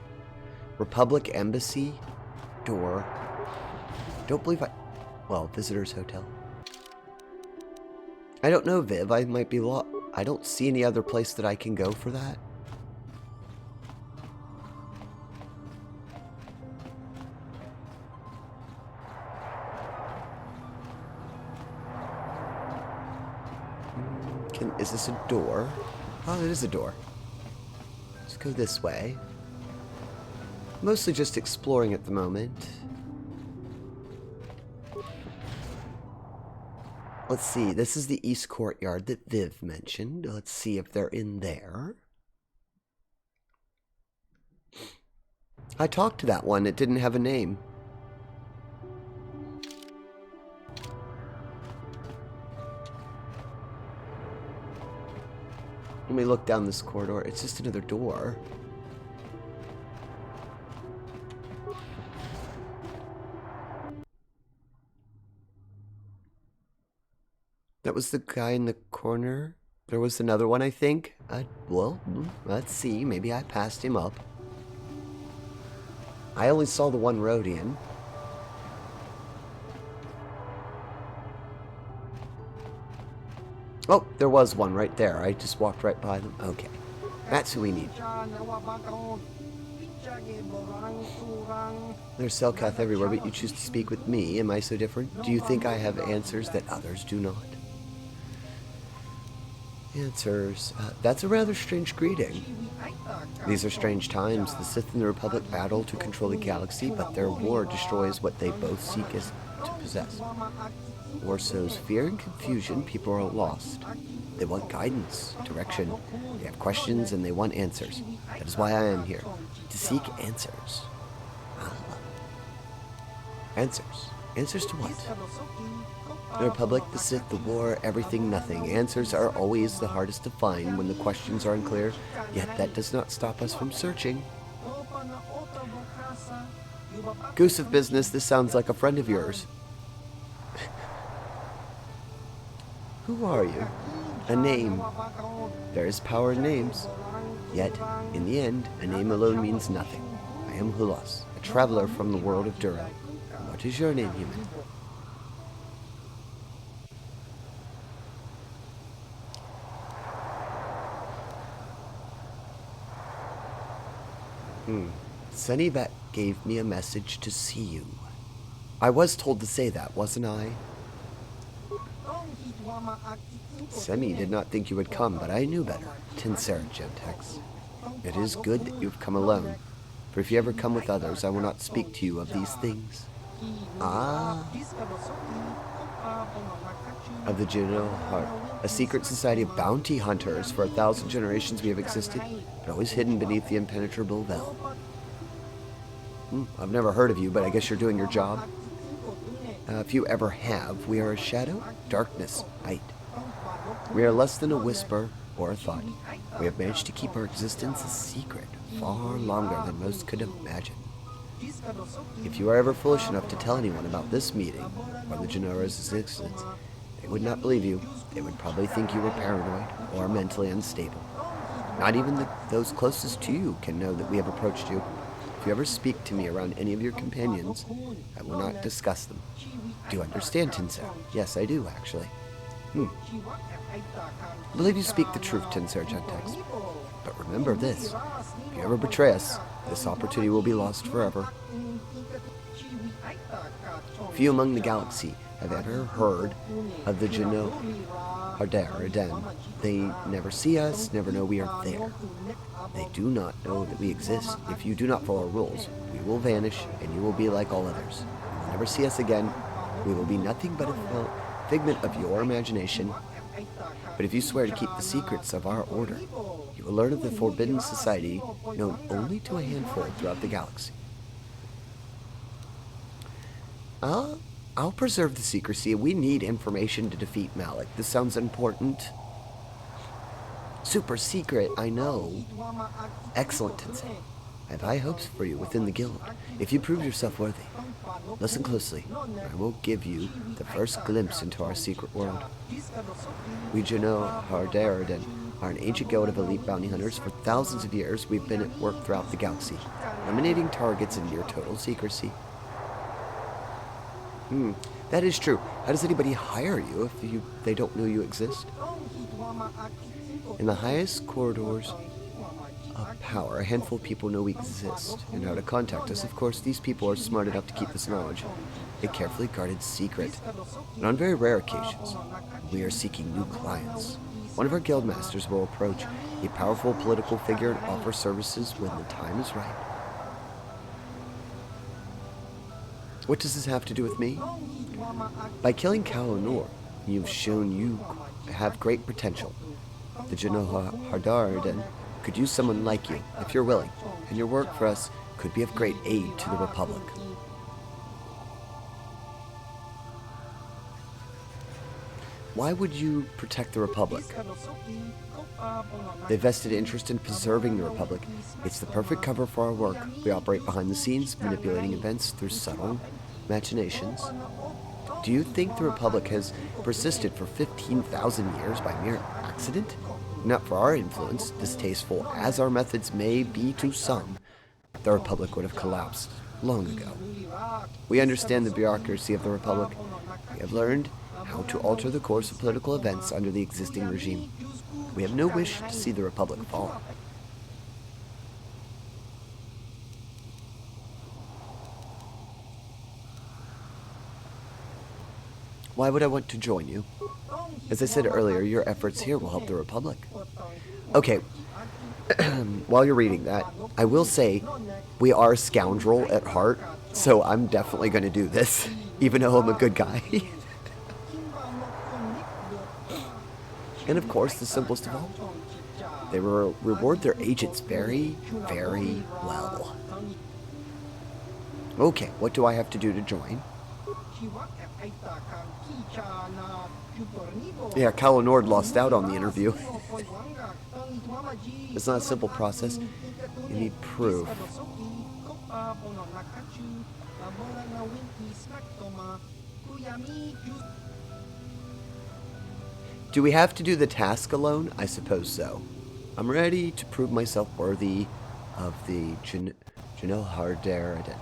Republic Embassy. Door. Don't believe I... Well, Visitor's Hotel. I don't know, Viv. I might be lost. I don't see any other place that I can go for that. Is this a door? Oh, it is a door. Let's go this way. Mostly just exploring at the moment. Let's see, this is the East Courtyard that Viv mentioned. Let's see if they're in there. I talked to that one, it didn't have a name. Let me look down this corridor. It's just another door. That was the guy in the corner. There was another one, I think. Well, let's see. Maybe I passed him up. I only saw the one Rhodian. Oh, there was one right there. I just walked right by them. Okay. That's who we need. There's Selkath everywhere, but you choose to speak with me. Am I so different? Do you think I have answers that others do not? Answers. That's a rather strange greeting. These are strange times. The Sith and the Republic battle to control the galaxy, but their war destroys what they both seek to possess. War sows fear and confusion. People are lost. They want guidance, direction. They have questions and they want answers. That is why I am here. To seek answers. Answers. Answers to what? The Republic, the Sith, the war, everything, nothing. Answers are always the hardest to find when the questions are unclear, yet that does not stop us from searching. Goose of business, this sounds like a friend of yours. Who are you? A name. There is power in names. Yet, in the end, a name alone means nothing. I am Hulas, a traveler from the world of Dura. What is your name, human? Sunnybat gave me a message to see you. I was told to say that, wasn't I? Semi did not think you would come, but I knew better. Tinsera, Gentex. It is good that you've come alone, for if you ever come with others, I will not speak to you of these things. Ah. Of the Juno Heart. A secret society of bounty hunters. For 1,000 generations we have existed, but always hidden beneath the impenetrable veil. I've never heard of you, but I guess you're doing your job. If you ever have, we are a shadow, darkness, light. We are less than a whisper or a thought. We have managed to keep our existence a secret far longer than most could imagine. If you are ever foolish enough to tell anyone about this meeting, or the Genora's existence, they would not believe you. They would probably think you were paranoid or mentally unstable. Not even those closest to you can know that we have approached you. If you ever speak to me around any of your companions, I will not discuss them. Do you understand, Tinsera? Yes, I do, actually. I believe you speak the truth, Tinsera Gentex. But remember this, if you ever betray us, this opportunity will be lost forever. Few among the galaxy have ever heard of the Hardaren. They never see us, never know we are there. They do not know that we exist. If you do not follow our rules, we will vanish, and you will be like all others. You will never see us again. We will be nothing but a figment of your imagination. But if you swear to keep the secrets of our order, you will learn of the forbidden society known only to a handful throughout the galaxy. I'll preserve the secrecy. We need information to defeat Malik. This sounds important. Super secret, I know. Excellent, Tinsera. I have high hopes for you within the guild. If you prove yourself worthy, listen closely. I will give you the first glimpse into our secret world. We Hardaren are an ancient guild of elite bounty hunters. For thousands of years, we've been at work throughout the galaxy, eliminating targets in near total secrecy. That is true. How does anybody hire you if they don't know you exist? In the highest corridors of power, a handful of people know we exist and how to contact us. Of course, these people are smart enough to keep this knowledge a carefully guarded secret. And on very rare occasions, we are seeking new clients. One of our guild masters will approach a powerful political figure and offer services when the time is right. What does this have to do with me? By killing KOTOR, you've shown you have great potential. The Hardaren could use someone like you, if you're willing, and your work for us could be of great aid to the Republic. Why would you protect the Republic? They vested interest in preserving the Republic. It's the perfect cover for our work. We operate behind the scenes, manipulating events through subtle machinations. Do you think the Republic has persisted for 15,000 years by mere accident? Not for our influence, distasteful as our methods may be to some, the Republic would have collapsed long ago. We understand the bureaucracy of the Republic. We have learned how to alter the course of political events under the existing regime. We have no wish to see the Republic fall. Why would I want to join you? As I said earlier, your efforts here will help the Republic. Okay, while you're reading that, I will say we are a scoundrel at heart, so I'm definitely going to do this, even though I'm a good guy. And of course, the simplest of all, they will reward their agents very, very well. Okay, what do I have to do to join? Yeah, KOTOR lost out on the interview. It's not a simple process. You need proof. Do we have to do the task alone? I suppose so. I'm ready to prove myself worthy of the Hardaren.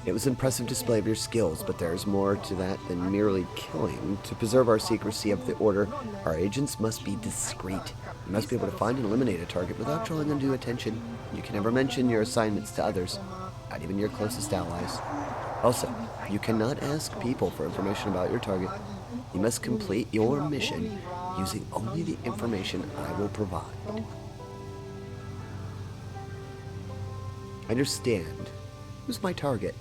It was an impressive display of your skills, but there is more to that than merely killing. To preserve our secrecy of the Order, our agents must be discreet. You must be able to find and eliminate a target without drawing undue attention. You can never mention your assignments to others, not even your closest allies. Also, you cannot ask people for information about your target. You must complete your mission using only the information I will provide. I understand. Who's my target?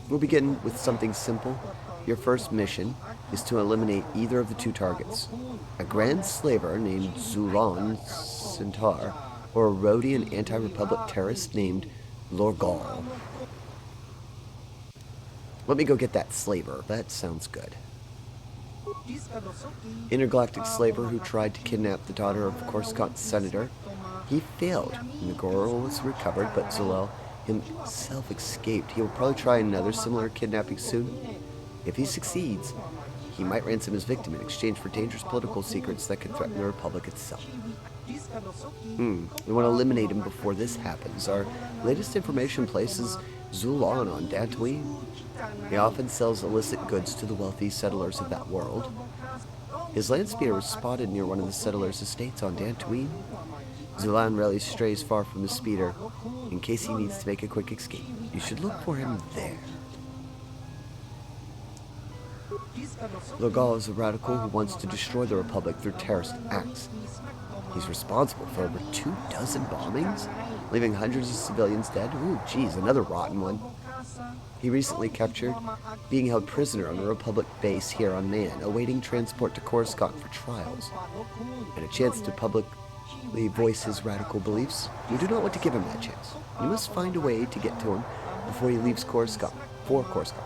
We'll begin with something simple. Your first mission is to eliminate either of the two targets. A Grand Slaver named Zulon Centaur, or a Rhodian anti-Republic terrorist named Lorgal. Let me go get that slaver. That sounds good. intergalactic slaver who tried to kidnap the daughter of Coruscant's senator. He failed, and the girl was recovered, but Zalel himself escaped. He will probably try another similar kidnapping soon. If he succeeds, he might ransom his victim in exchange for dangerous political secrets that could threaten the Republic itself. We want to eliminate him before this happens. Our latest information places Zulan on Dantooine. He often sells illicit goods to the wealthy settlers of that world. His land speeder was spotted near one of the settlers' estates on Dantooine. Zulan rarely strays far from the speeder. In case he needs to make a quick escape, you should look for him there. Logal is a radical who wants to destroy the Republic through terrorist acts. He's responsible for over 24 bombings, leaving hundreds of civilians dead. Ooh, geez, another rotten one. He recently captured, being held prisoner on a Republic base here on Manaan, awaiting transport to Coruscant for trials, and a chance to publicly voice his radical beliefs. You do not want to give him that chance. You must find a way to get to him before he leaves Coruscant, for Coruscant.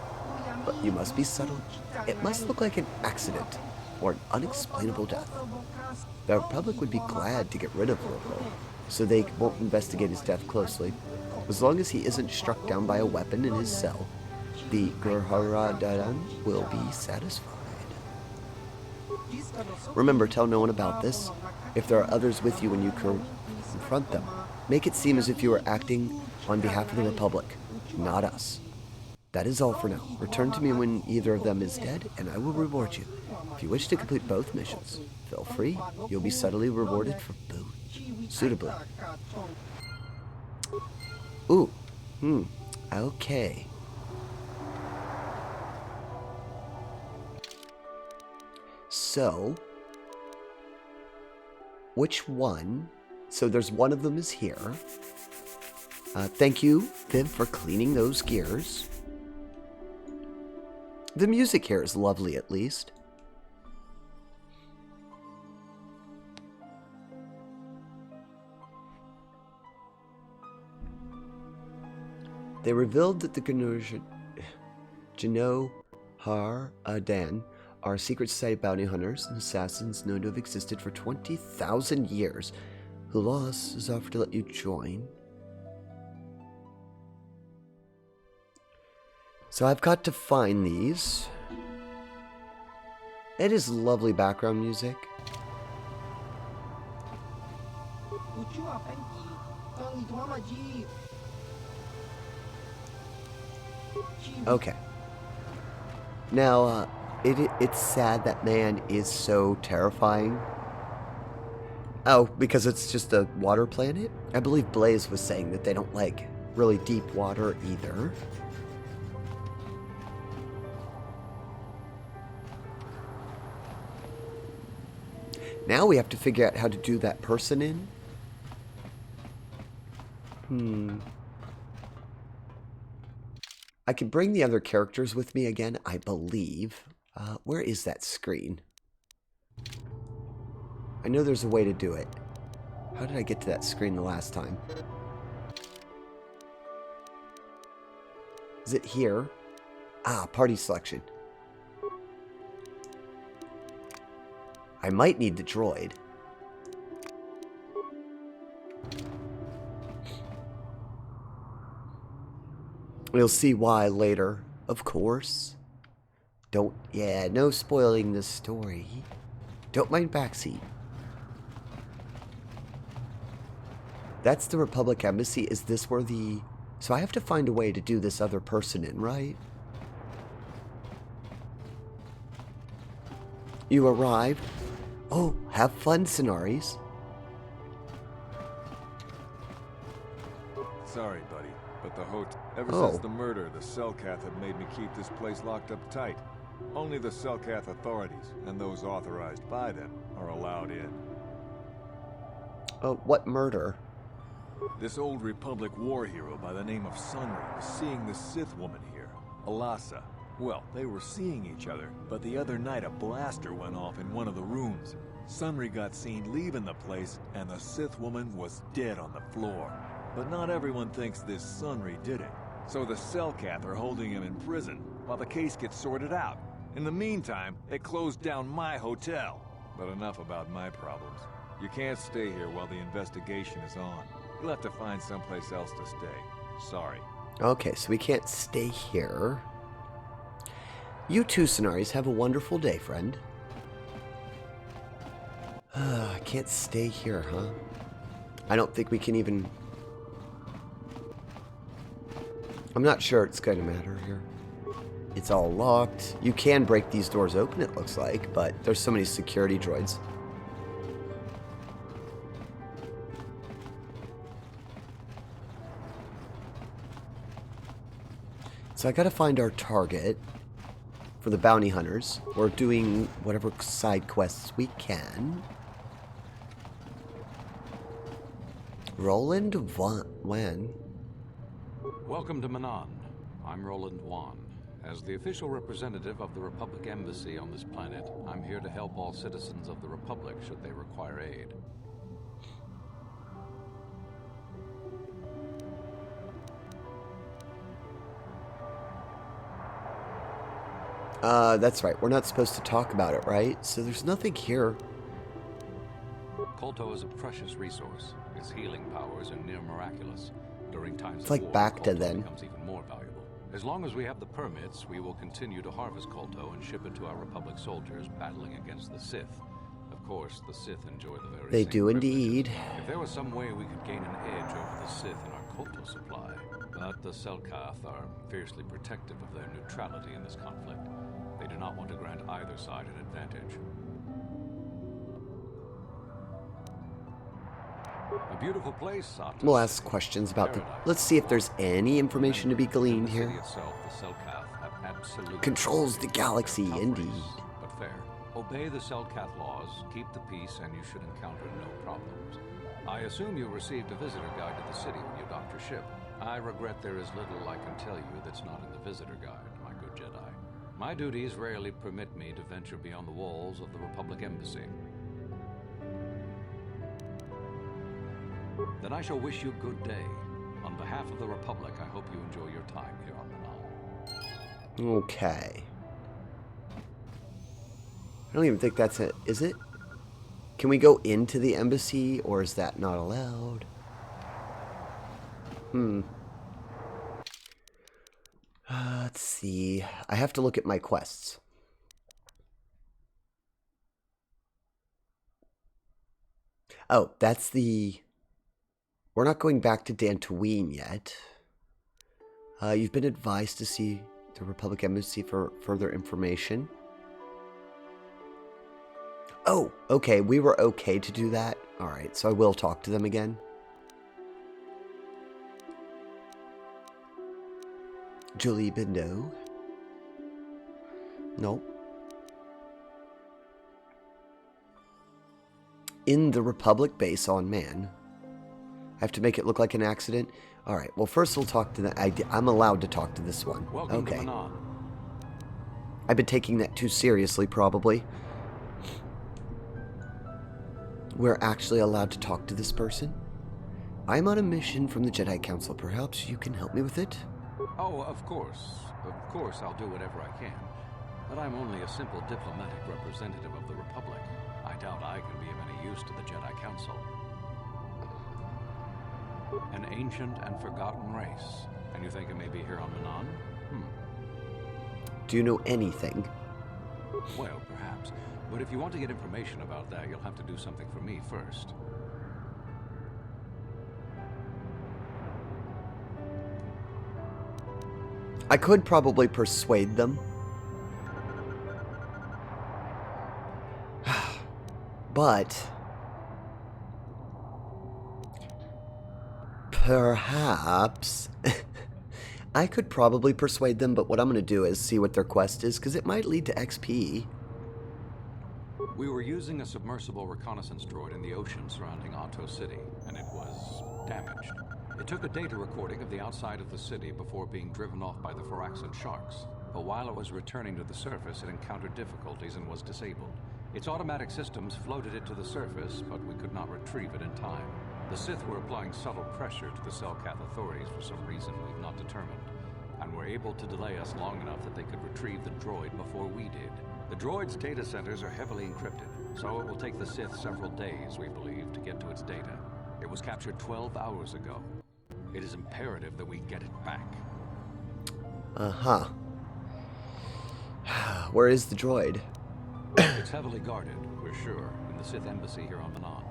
But you must be subtle. It must look like an accident or an unexplainable death. The Republic would be glad to get rid of Logal, so they won't investigate his death closely. As long as he isn't struck down by a weapon in his cell, the Gurharadaran will be satisfied. Remember, tell no one about this. If there are others with you when you confront them, make it seem as if you are acting on behalf of the Republic, not us. That is all for now. Return to me when either of them is dead, and I will reward you. If you wish to complete both missions, feel free. You'll be subtly rewarded for both. Suitably. Ooh. Okay. So, which one? So there's one of them is here. Thank you, Viv, for cleaning those gears. The music here is lovely, at least. They revealed that the Janohar Adan are secret society bounty hunters and assassins known to have existed for 20,000 years. Hulas has offered to let you join. So I've got to find these. It is lovely background music. Okay. Now, it's sad that man is so terrifying. Oh, because it's just a water planet? I believe Blaze was saying that they don't like really deep water either. Now we have to figure out how to do that person in. I can bring the other characters with me again, I believe. Where is that screen? I know there's a way to do it. How did I get to that screen the last time? Is it here? Ah, party selection. I might need the droid. We'll see why later, of course. No spoiling the story. Don't mind backseat. That's the Republic Embassy. Is this where the... So I have to find a way to do this other person in, right? You arrived. Oh, have fun, Sonaris. Sorry, buddy, but the hotel... Ever since the murder, the Selkath have made me keep this place locked up tight. Only the Selkath authorities, and those authorized by them, are allowed in. Oh, what murder? This old Republic war hero by the name of Sunry was seeing the Sith woman here, Alasa. Well, they were seeing each other, but the other night a blaster went off in one of the rooms. Sunry got seen leaving the place, and the Sith woman was dead on the floor. But not everyone thinks this Sunry did it. So the Selkath are holding him in prison, while the case gets sorted out. In the meantime, it closed down my hotel. But enough about my problems. You can't stay here while the investigation is on. You'll have to find someplace else to stay. Sorry. Okay, so we can't stay here. You too, Sonaris. Have a wonderful day, friend. I can't stay here, huh? I don't think we can even... I'm not sure it's going to matter here. It's all locked. You can break these doors open, it looks like, but there's so many security droids. So I gotta find our target for the bounty hunters. We're doing whatever side quests we can. Roland Wan. Welcome to Manaan. I'm Roland Wan. As the official representative of the Republic Embassy on this planet, I'm here to help all citizens of the Republic should they require aid. That's right. We're not supposed to talk about it, right? So there's nothing here. KOTOR is a precious resource. Its healing powers are near miraculous. During times It's of like war, Bacta KOTOR then. becomes even more valuable. As long as we have the permits, we will continue to harvest KOTOR and ship it to our Republic soldiers battling against the Sith. Of course, the Sith enjoy the very They same do privileges. indeed. If there was some way we could gain an edge over the Sith in our KOTOR supply, but the Selkath are fiercely protective of their neutrality in this conflict. They do not want to grant either side an advantage. A beautiful place, Sata. We'll ask questions about the... Let's see if there's any information to be gleaned here. Itself, the Selkath have absolute Controls the galaxy, tough indeed. race, but fair. Obey the Selkath laws, keep the peace, and you should encounter no problems. I assume you received a visitor guide to the city when you docked your ship. I regret there is little I can tell you that's not in the visitor guide, my good Jedi. My duties rarely permit me to venture beyond the walls of the Republic Embassy. Then I shall wish you good day. On behalf of the Republic, I hope you enjoy your time here on Manaan. Okay. I don't even think that's it. Is it? Can we go into the embassy, or is that not allowed? Let's see. I have to look at my quests. Oh, that's the... We're not going back to Dantooine yet. You've been advised to see the Republic Embassy for further information. Oh, okay. We were okay to do that. Alright, so I will talk to them again. Julie Bindo. Nope. In the Republic base on Man. I have to make it look like an accident? Alright, well first we'll talk to the... I'm allowed to talk to this one. Welcome okay. to Manaan. I've been taking that too seriously, probably. We're actually allowed to talk to this person? I'm on a mission from the Jedi Council. Perhaps you can help me with it? Oh, of course. Of course I'll do whatever I can. But I'm only a simple diplomatic representative of the Republic. I doubt I can be of any use to the Jedi Council. An ancient and forgotten race. And you think it may be here on Manaan? Do you know anything? Well, perhaps. But if you want to get information about that, you'll have to do something for me first. I could probably persuade them. But... perhaps... I could probably persuade them, but what I'm going to do is see what their quest is, because it might lead to XP. We were using a submersible reconnaissance droid in the ocean surrounding Ahto City, and it was damaged. It took a data recording of the outside of the city before being driven off by the Phyraxan sharks. But while it was returning to the surface, it encountered difficulties and was disabled. Its automatic systems floated it to the surface, but we could not retrieve it in time. The Sith were applying subtle pressure to the Selkath authorities for some reason we've not determined. and were able to delay us long enough that they could retrieve the droid before we did. The droid's data centers are heavily encrypted, so it will take the Sith several days, we believe, to get to its data. It was captured 12 hours ago. It is imperative that we get it back. Uh-huh. Where is the droid? It's heavily guarded, we're sure, in the Sith embassy here on Manaan.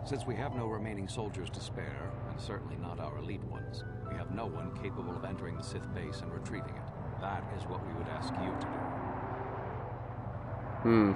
Since we have no remaining soldiers to spare, and certainly not our elite ones, we have no one capable of entering the Sith base and retrieving it. That is what we would ask you to do.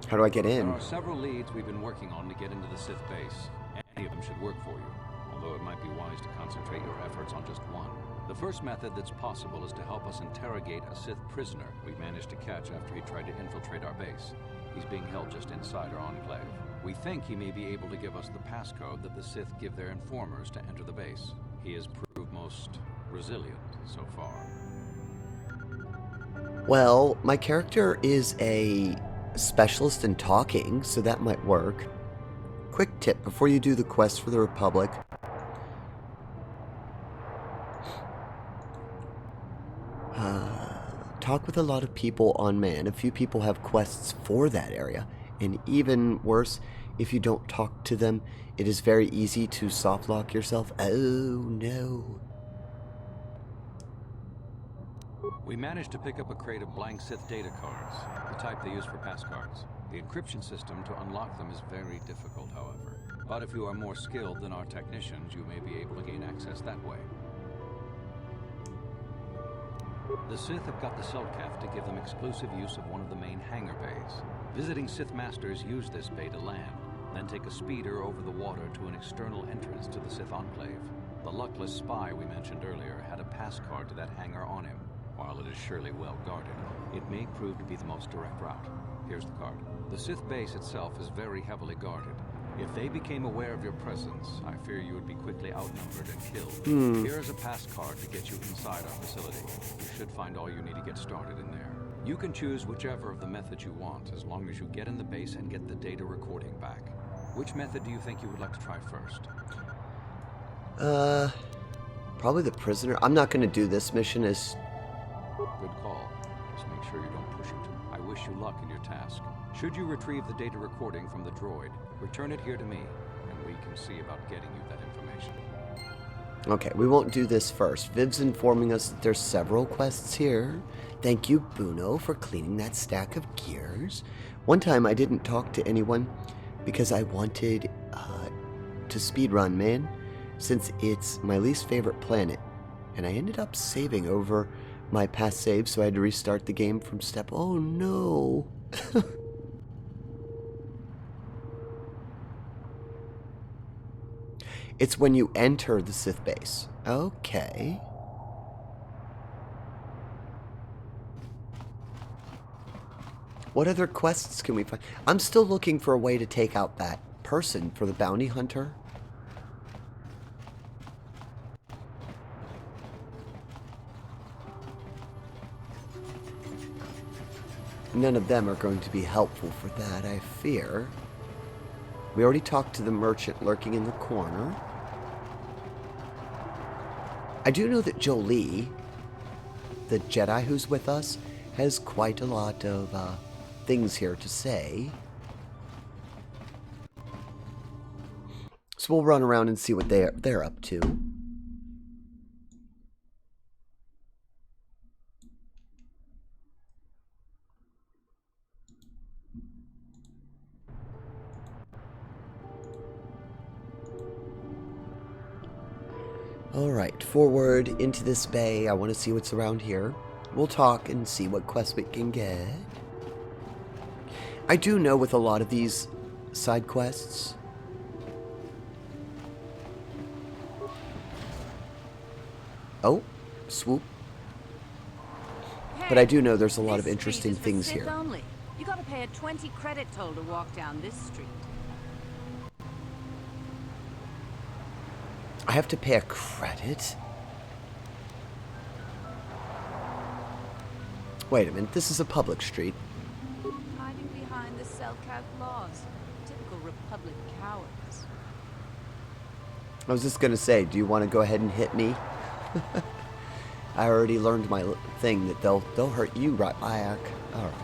How do I get in? There are several leads we've been working on to get into the Sith base. Any of them should work for you, although it might be wise to concentrate your efforts on just one. The first method that's possible is to help us interrogate a Sith prisoner we managed to catch after he tried to infiltrate our base. He's being held just inside our enclave. We think he may be able to give us the passcode that the Sith give their informers to enter the base. He has proved most resilient so far. Well, my character is a specialist in talking, so that might work. Quick tip before you do the quest for the Republic. Talk with a lot of people on Man. A few people have quests for that area. And even worse, if you don't talk to them, it is very easy to softlock yourself. Oh, no. We managed to pick up a crate of blank Sith data cards, the type they use for pass cards. The encryption system to unlock them is very difficult, however. But if you are more skilled than our technicians, you may be able to gain access that way. The Sith have got the Selkath to give them exclusive use of one of the main hangar bays. Visiting Sith Masters use this bay to land, then take a speeder over the water to an external entrance to the Sith Enclave. The luckless spy we mentioned earlier had a pass card to that hangar on him. While it is surely well guarded, it may prove to be the most direct route. Here's the card. The Sith base itself is very heavily guarded. If they became aware of your presence, I fear you would be quickly outnumbered and killed. Here is a pass card to get you inside our facility. You should find all you need to get started in there. You can choose whichever of the methods you want, as long as you get in the base and get the data recording back. Which method do you think you would like to try first? Probably the prisoner. I'm not going to do this mission as... Good call. Just make sure you don't push it. I wish you luck in your task. Should you retrieve the data recording from the droid, return it here to me, and we can see about getting you that information. Okay, we won't do this first. Viv's informing us that there's several quests here. Thank you, Buno, for cleaning that stack of gears. One time I didn't talk to anyone because I wanted to speedrun, man, since it's my least favorite planet. And I ended up saving over my past save, so I had to restart the game from step... Oh, no. It's when you enter the Sith base. Okay. What other quests can we find? I'm still looking for a way to take out that person for the bounty hunter. None of them are going to be helpful for that, I fear. We already talked to the merchant lurking in the corner. I do know that Jolie, the Jedi who's with us, has quite a lot of things here to say. So we'll run around and see what they're up to. Alright, forward into this bay. I want to see what's around here. We'll talk and see what quests we can get. I do know with a lot of these side quests, oh, swoop. But I do know there's a lot of interesting things here. Only. You gotta pay a 20 credit toll to walk down this street. I have to pay a credit? Wait a minute, this is a public street. Hiding behind the Selkath laws. Typical Republic cowards. I was just gonna say, do you want to go ahead and hit me? I already learned my thing that they'll hurt you right back. All right.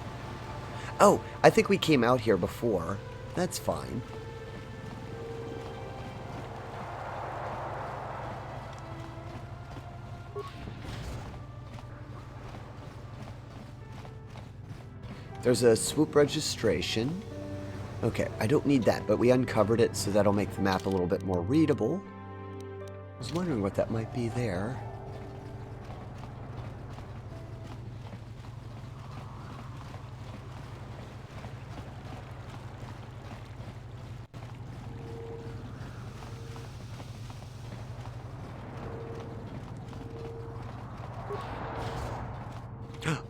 Oh, I think we came out here before. That's fine. There's a swoop registration. Okay, I don't need that, but we uncovered it, so that'll make the map a little bit more readable. I was wondering what that might be there.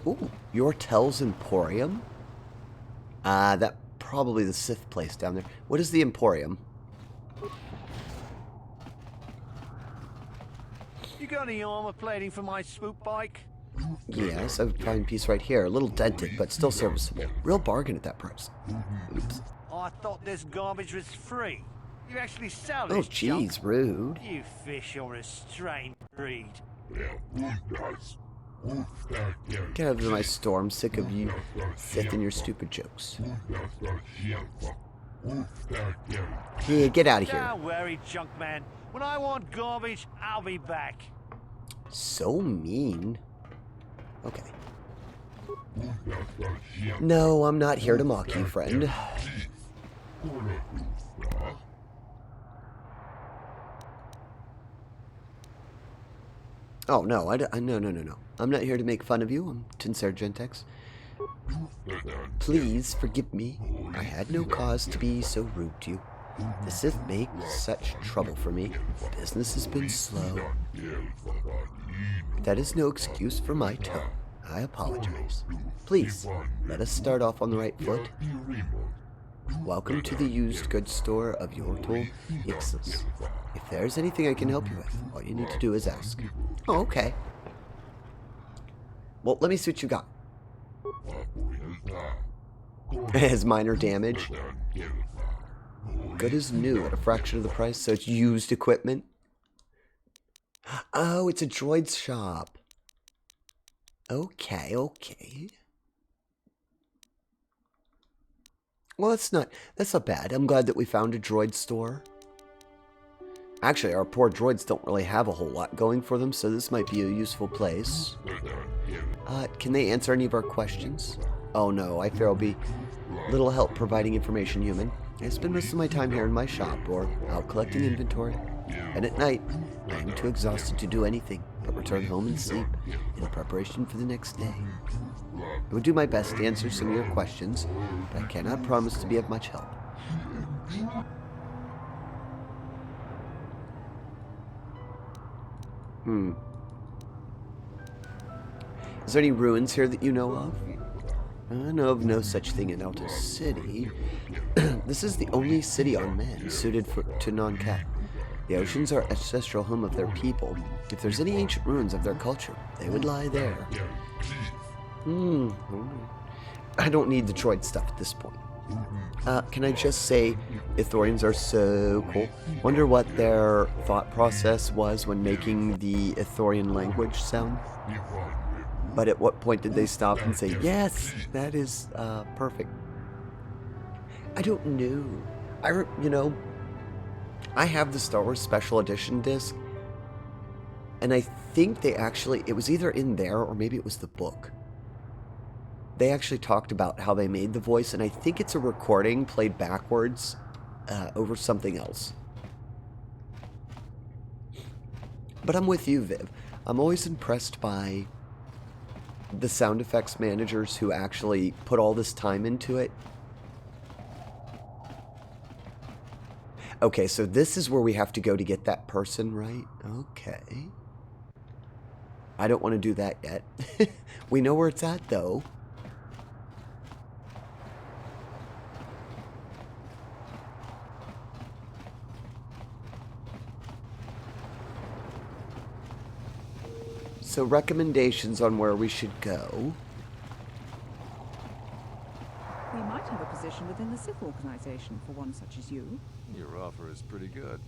Ooh, Yortel's Emporium? That probably the Sith place down there. What is the Emporium? You got any armor plating for my swoop bike? Yes, a fine piece right here. A little dented, but still serviceable. Real bargain at that price. Oops. I thought this garbage was free. You actually sell this Oh, jeez, junk? rude. You fish are a strange breed. Get out of my store. I'm sick of you Sith and your stupid jokes. Yeah, get out of here. Don't worry, junk man. When I want garbage, I'll be back. So mean. Okay. No, I'm not here to mock you, friend. Oh, no, no. I'm not here to make fun of you. I'm Tinsera Gentex. Please forgive me. I had no cause to be so rude to you. The Sith make such trouble for me. Business has been slow. That is no excuse for my tone. I apologize. Please, let us start off on the right foot. Welcome to the used goods store of Yortel Ixus. If there's anything I can help you with, all you need to do is ask. Oh, okay. Well, let me see what you got. It has minor damage. Good as new at a fraction of the price, so it's used equipment. Oh, it's a droid's shop. Okay. Well, that's not bad. I'm glad that we found a droid store. Actually, our poor droids don't really have a whole lot going for them, so this might be a useful place. Can they answer any of our questions? Oh no, I fear I'll be little help providing information, human. I spend most of my time here in my shop, or out collecting inventory. And at night, I am too exhausted to do anything but return home and sleep in preparation for the next day. I would do my best to answer some of your questions, but I cannot promise to be of much help. Is there any ruins here that you know of? I know of no such thing in Alto City. This is the only city on man suited to non-cat. The oceans are ancestral home of their people. If there's any ancient ruins of their culture, they would lie there. I don't need the droid stuff at this point. Can I just say, Ithorians are so cool. Wonder what their thought process was when making the Ithorian language sound. But at what point did they stop and say, yes, that is perfect? I don't know. I have the Star Wars Special Edition disc, and I think it was either in there or maybe it was the book. They actually talked about how they made the voice, and I think it's a recording played backwards over something else. But I'm with you, Viv. I'm always impressed by the sound effects managers who actually put all this time into it. Okay, so this is where we have to go to get that person, right? Okay. I don't want to do that yet. We know where it's at, though. So recommendations on where we should go. We might have a position within the Sith organization for one such as you. Your offer is pretty good,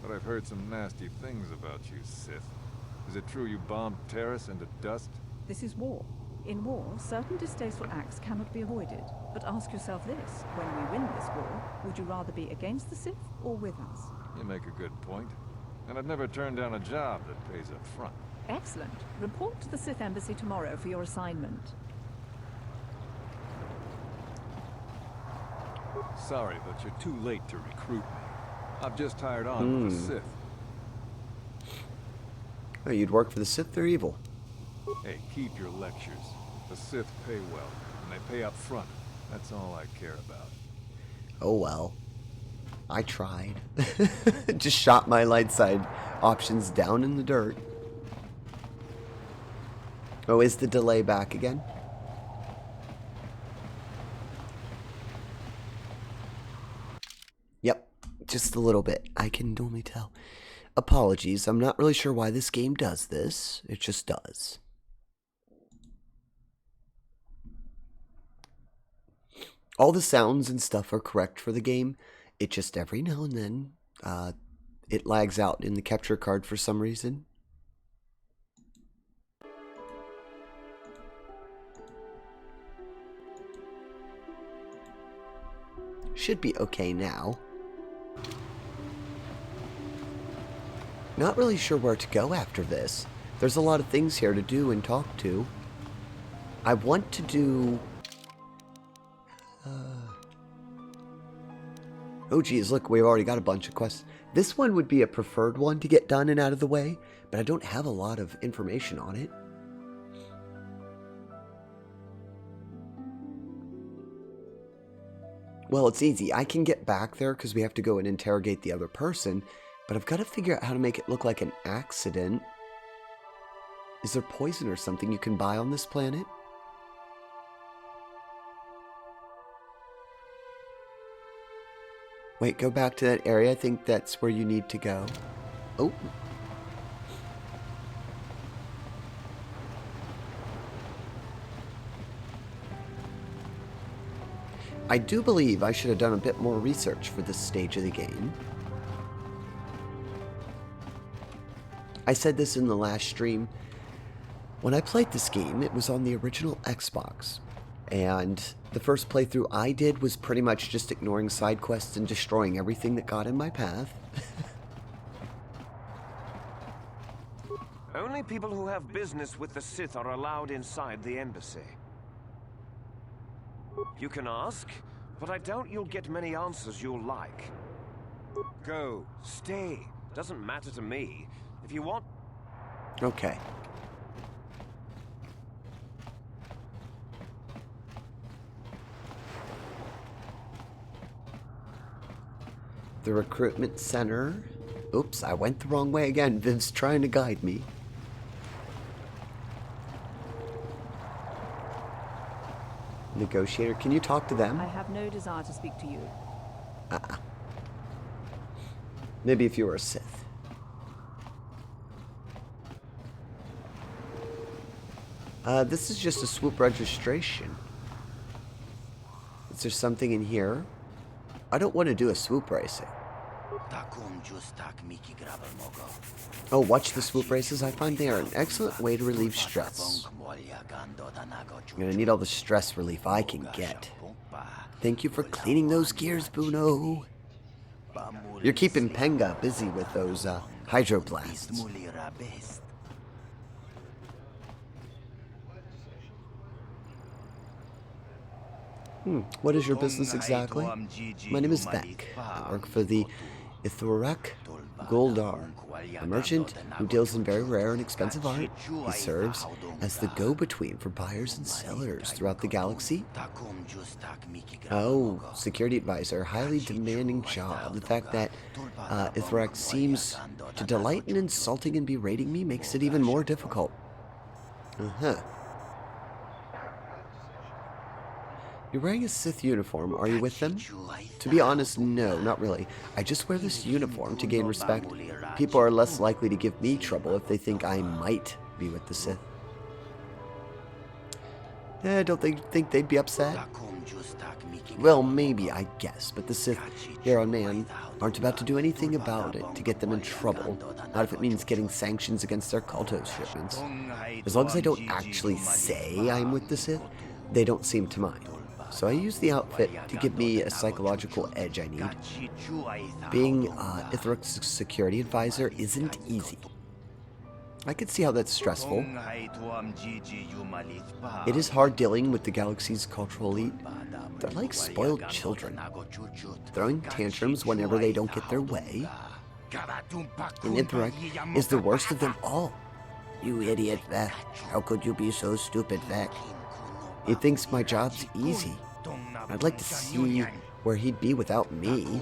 but I've heard some nasty things about you, Sith. Is it true you bombed Terrace into dust? This is war. In war, certain distasteful acts cannot be avoided. But ask yourself this, when we win this war, would you rather be against the Sith or with us? You make a good point. And I'd never turn down a job that pays up front. Excellent. Report to the Sith Embassy tomorrow for your assignment. Sorry, but you're too late to recruit me. I've just hired on with the Sith. Oh, you'd work for the Sith, they're evil. Hey, keep your lectures. The Sith pay well, and they pay up front. That's all I care about. Oh well. I tried. Just shot my light side options down in the dirt. Oh, is the delay back again? Yep, just a little bit. I can only tell. Apologies, I'm not really sure why this game does this. It just does. All the sounds and stuff are correct for the game. It just every now and then, it lags out in the capture card for some reason. Should be okay now. Not really sure where to go after this. There's a lot of things here to do and talk to. I want to do... Oh geez, look, we've already got a bunch of quests. This one would be a preferred one to get done and out of the way, but I don't have a lot of information on it. Well, it's easy. I can get back there because we have to go and interrogate the other person, but I've got to figure out how to make it look like an accident. Is there poison or something you can buy on this planet? Wait, go back to that area. I think that's where you need to go. Oh. I do believe I should have done a bit more research for this stage of the game. I said this in the last stream. When I played this game, it was on the original Xbox. And the first playthrough I did was pretty much just ignoring side quests and destroying everything that got in my path. Only people who have business with the Sith are allowed inside the embassy. You can ask, but I doubt you'll get many answers you'll like. Go, stay. Doesn't matter to me. If you want... Okay. The recruitment center. Oops, I went the wrong way again. Viv's trying to guide me. Negotiator, can you talk to them? I have no desire to speak to you. Maybe if you were a Sith. This is just a swoop registration. Is there something in here? I don't want to do a swoop racing. Oh, watch the swoop races. I find they are an excellent way to relieve stress. I'm gonna need all the stress relief I can get. Thank you for cleaning those gears, Buno. You're keeping Penga busy with those hydroblasts. What is your business exactly? My name is Beck. I work for the Ithurak Goldar, a merchant who deals in very rare and expensive art. He serves as the go-between for buyers and sellers throughout the galaxy. Oh, security advisor, highly demanding job. The fact that Ithurak seems to delight in insulting and berating me makes it even more difficult. You're wearing a Sith uniform. Are you with them? To be honest, no, not really. I just wear this uniform to gain respect. People are less likely to give me trouble if they think I might be with the Sith. I don't think they'd be upset. Well, maybe, I guess, but the Sith here on Manaan aren't about to do anything about it to get them in trouble, not if it means getting sanctions against their KOTOR shipments. As long as I don't actually say I'm with the Sith, they don't seem to mind. So I use the outfit to give me a psychological edge I need. Being Ithroc's security advisor isn't easy. I could see how that's stressful. It is hard dealing with the galaxy's cultural elite. They're like spoiled children, throwing tantrums whenever they don't get their way. And Ithroc is the worst of them all. You idiot, Vec. How could you be so stupid, Vec? He thinks my job's easy. I'd like to see where he'd be without me.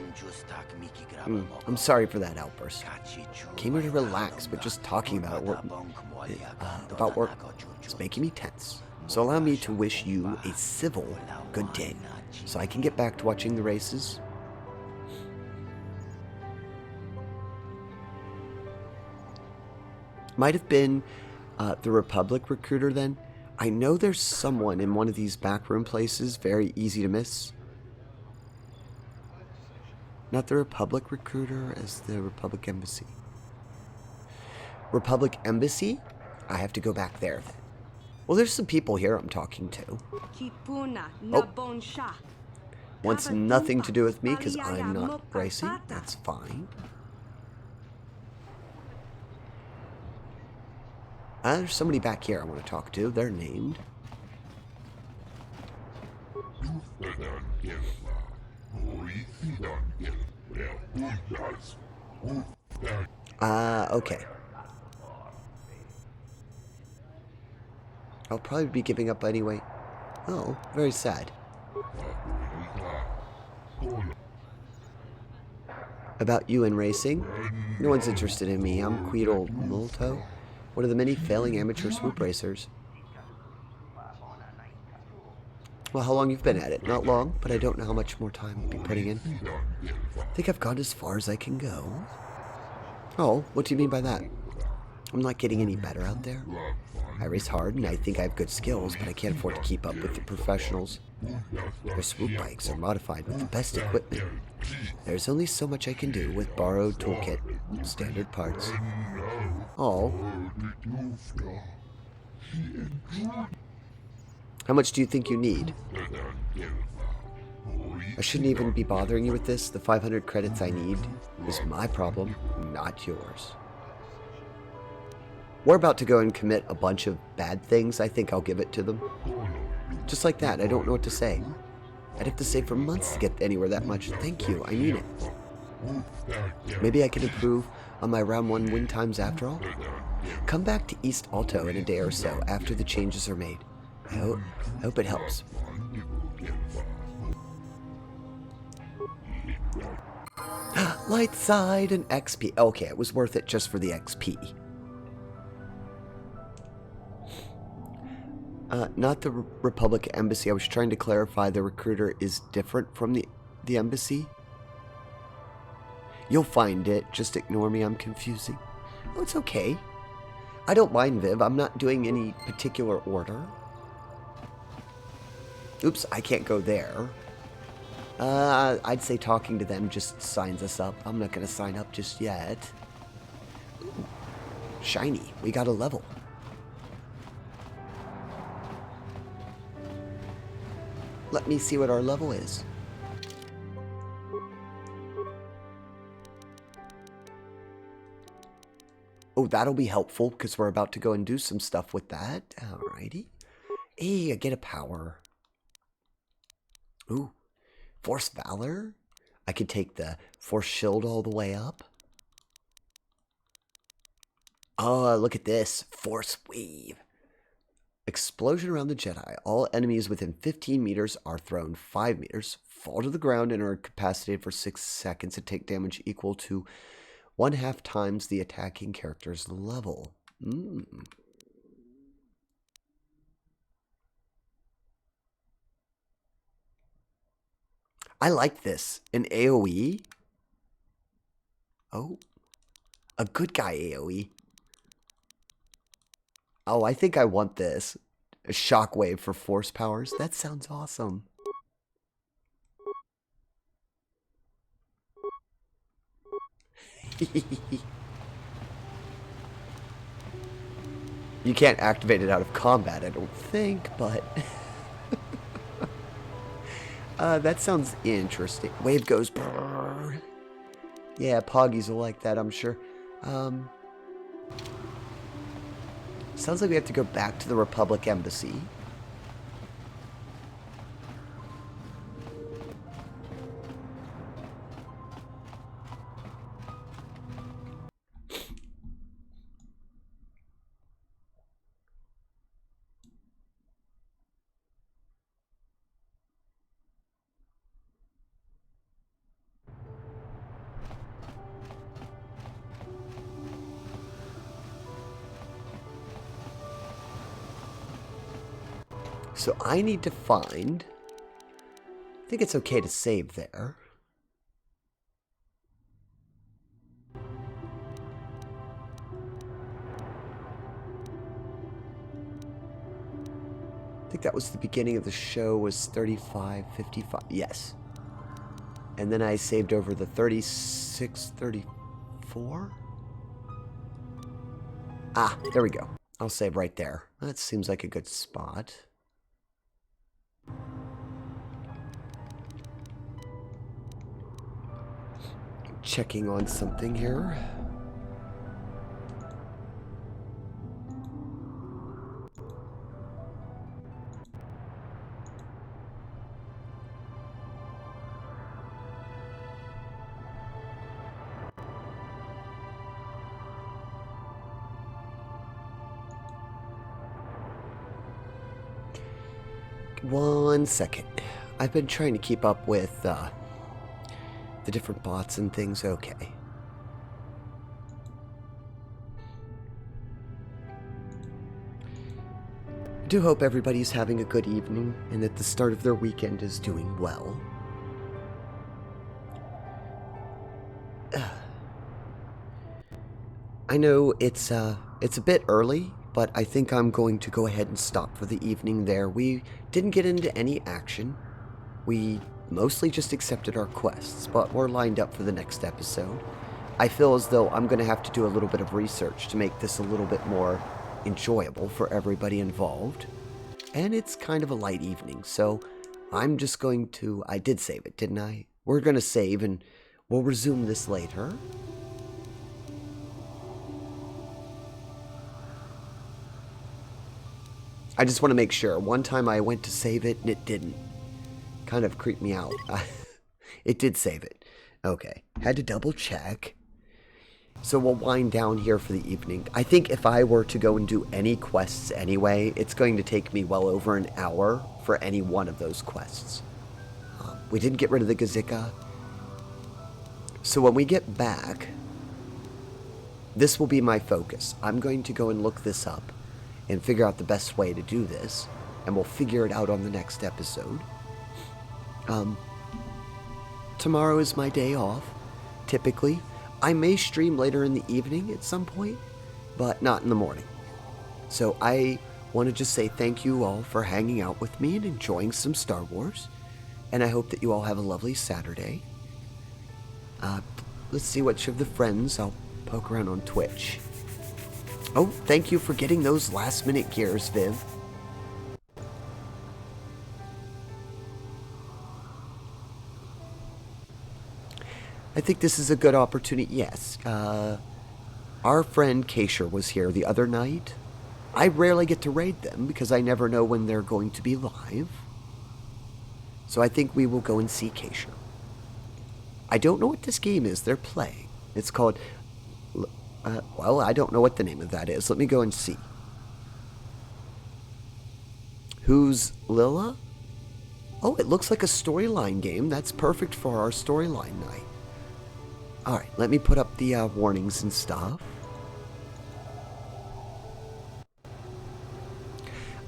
I'm sorry for that outburst. Came here to relax, but just talking about work is making me tense. So allow me to wish you a civil good day, so I can get back to watching the races. Might have been the Republic recruiter then. I know there's someone in one of these backroom places, very easy to miss. Not the Republic recruiter, as the Republic Embassy. Republic Embassy? I have to go back there then. Well, there's some people here I'm talking to. Oh. Wants nothing to do with me because I'm not racing. That's fine. There's somebody back here I want to talk to. They're named. Okay. I'll probably be giving up anyway. Oh, very sad. About you and racing? No one's interested in me. I'm Queedle Multo, one of the many failing amateur swoop racers. Well, how long you've been at it? Not long, but I don't know how much more time I'll be putting in. I think I've gone as far as I can go. Oh, what do you mean by that? I'm not getting any better out there. I race hard and I think I have good skills, but I can't afford to keep up with the professionals. Their swoop bikes are modified with the best equipment. There's only so much I can do with borrowed toolkit, standard parts. Oh. How much do you think you need? I shouldn't even be bothering you with this. The 500 credits I need is my problem, not yours. We're about to go and commit a bunch of bad things. I think I'll give it to them. Just like that, I don't know what to say. I'd have to save for months to get anywhere that much. Thank you, I mean it. Maybe I can improve on my round 1 win times after all. Come back to East Alto in a day or so after the changes are made. I hope it helps. Light side and XP. Okay, it was worth it just for the XP. Not the Republic Embassy. I was trying to clarify the recruiter is different from the embassy. You'll find it. Just ignore me. I'm confusing. Oh, it's okay. I don't mind, Viv. I'm not doing any particular order. Oops, I can't go there. I'd say talking to them just signs us up. I'm not going to sign up just yet. Ooh, shiny. We got a level. Let me see what our level is. Oh, that'll be helpful because we're about to go and do some stuff with that. Alrighty. Hey, I get a power. Ooh, Force Valor. I could take the Force Shield all the way up. Oh, look at this. Force Wave. Explosion around the Jedi. All enemies within 15 meters are thrown 5 meters, fall to the ground, and are incapacitated for 6 seconds and take damage equal to 1/2 times the attacking character's level. I like this. An AoE? Oh. A good guy AoE. Oh, I think I want this. A shockwave for force powers. That sounds awesome. You can't activate it out of combat, I don't think, but... that sounds interesting. Wave goes... Brrr. Yeah, Poggies will like that, I'm sure. Sounds like we have to go back to the Republic Embassy. So I need to find... I think it's okay to save there. I think that was the beginning of the show, was 35:55. Yes. And then I saved over the 36:34. Ah, there we go. I'll save right there. That seems like a good spot. Checking on something here. One second. I've been trying to keep up with the different bots and things. Okay. I do hope everybody's having a good evening and that the start of their weekend is doing well. I know it's a bit early, but I think I'm going to go ahead and stop for the evening there. We didn't get into any action. We mostly just accepted our quests, but we're lined up for the next episode. I feel as though I'm going to have to do a little bit of research to make this a little bit more enjoyable for everybody involved. And it's kind of a light evening, so I'm just going to... I did save it, didn't I? We're going to save and we'll resume this later. I just want to make sure. One time I went to save it and it didn't. Kind of creeped me out. It did save it. Okay. Had to double check. So we'll wind down here for the evening. I think if I were to go and do any quests anyway, it's going to take me well over an hour for any one of those quests. We didn't get rid of the Gazika. So when we get back, this will be my focus. I'm going to go and look this up and figure out the best way to do this. And we'll figure it out on the next episode. Tomorrow is my day off, typically. I may stream later in the evening at some point, but not in the morning. So I want to just say thank you all for hanging out with me and enjoying some Star Wars. And I hope that you all have a lovely Saturday. Let's see which of the friends I'll poke around on Twitch. Oh, thank you for getting those last-minute gears, Viv. I think this is a good opportunity. Yes, our friend Kaysher was here the other night. I rarely get to raid them because I never know when they're going to be live. So I think we will go and see Kaysher. I don't know what this game is they're playing. It's called... well, I don't know what the name of that is. Let me go and see. Who's Lila? Oh, it looks like a storyline game. That's perfect for our storyline night. Alright, let me put up the warnings and stuff.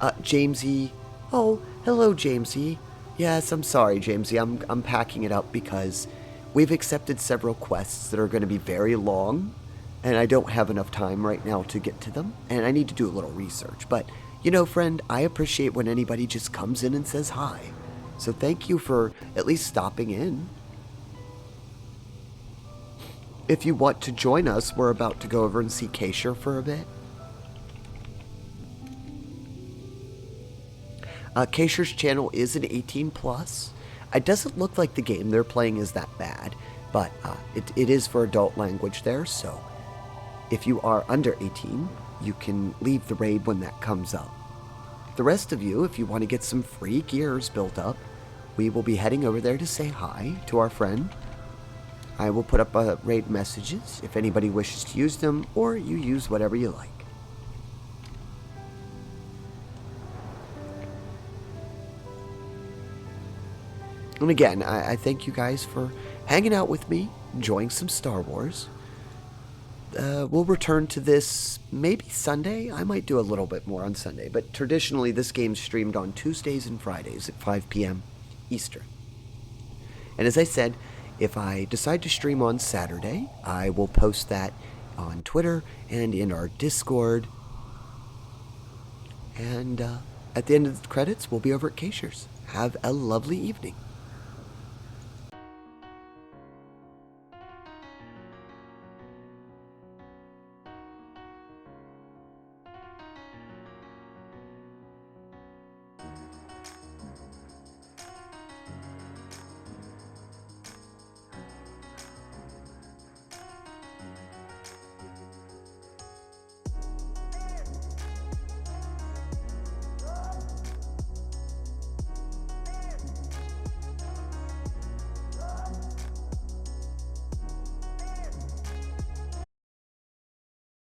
Jamesy. Oh, hello, Jamesy. Yes, I'm sorry, Jamesy. I'm packing it up because we've accepted several quests that are going to be very long, and I don't have enough time right now to get to them, and I need to do a little research. But You know, friend, I appreciate when anybody just comes in and says hi. So thank you for at least stopping in. If you want to join us, we're about to go over and see KOTOR for a bit. KOTOR's channel is an 18+. It doesn't look like the game they're playing is that bad, but it is for adult language there, so if you are under 18, you can leave the raid when that comes up. The rest of you, if you want to get some free gears built up, we will be heading over there to say hi to our friend. I will put up raid messages if anybody wishes to use them, or you use whatever you like. And again, I thank you guys for hanging out with me, enjoying some Star Wars. We'll return to this maybe Sunday. I might do a little bit more on Sunday, but traditionally this game's streamed on Tuesdays and Fridays at 5 p.m. Eastern. And as I said, if I decide to stream on Saturday, I will post that on Twitter and in our Discord. And at the end of the credits, we'll be over at KOTOR's. Have a lovely evening.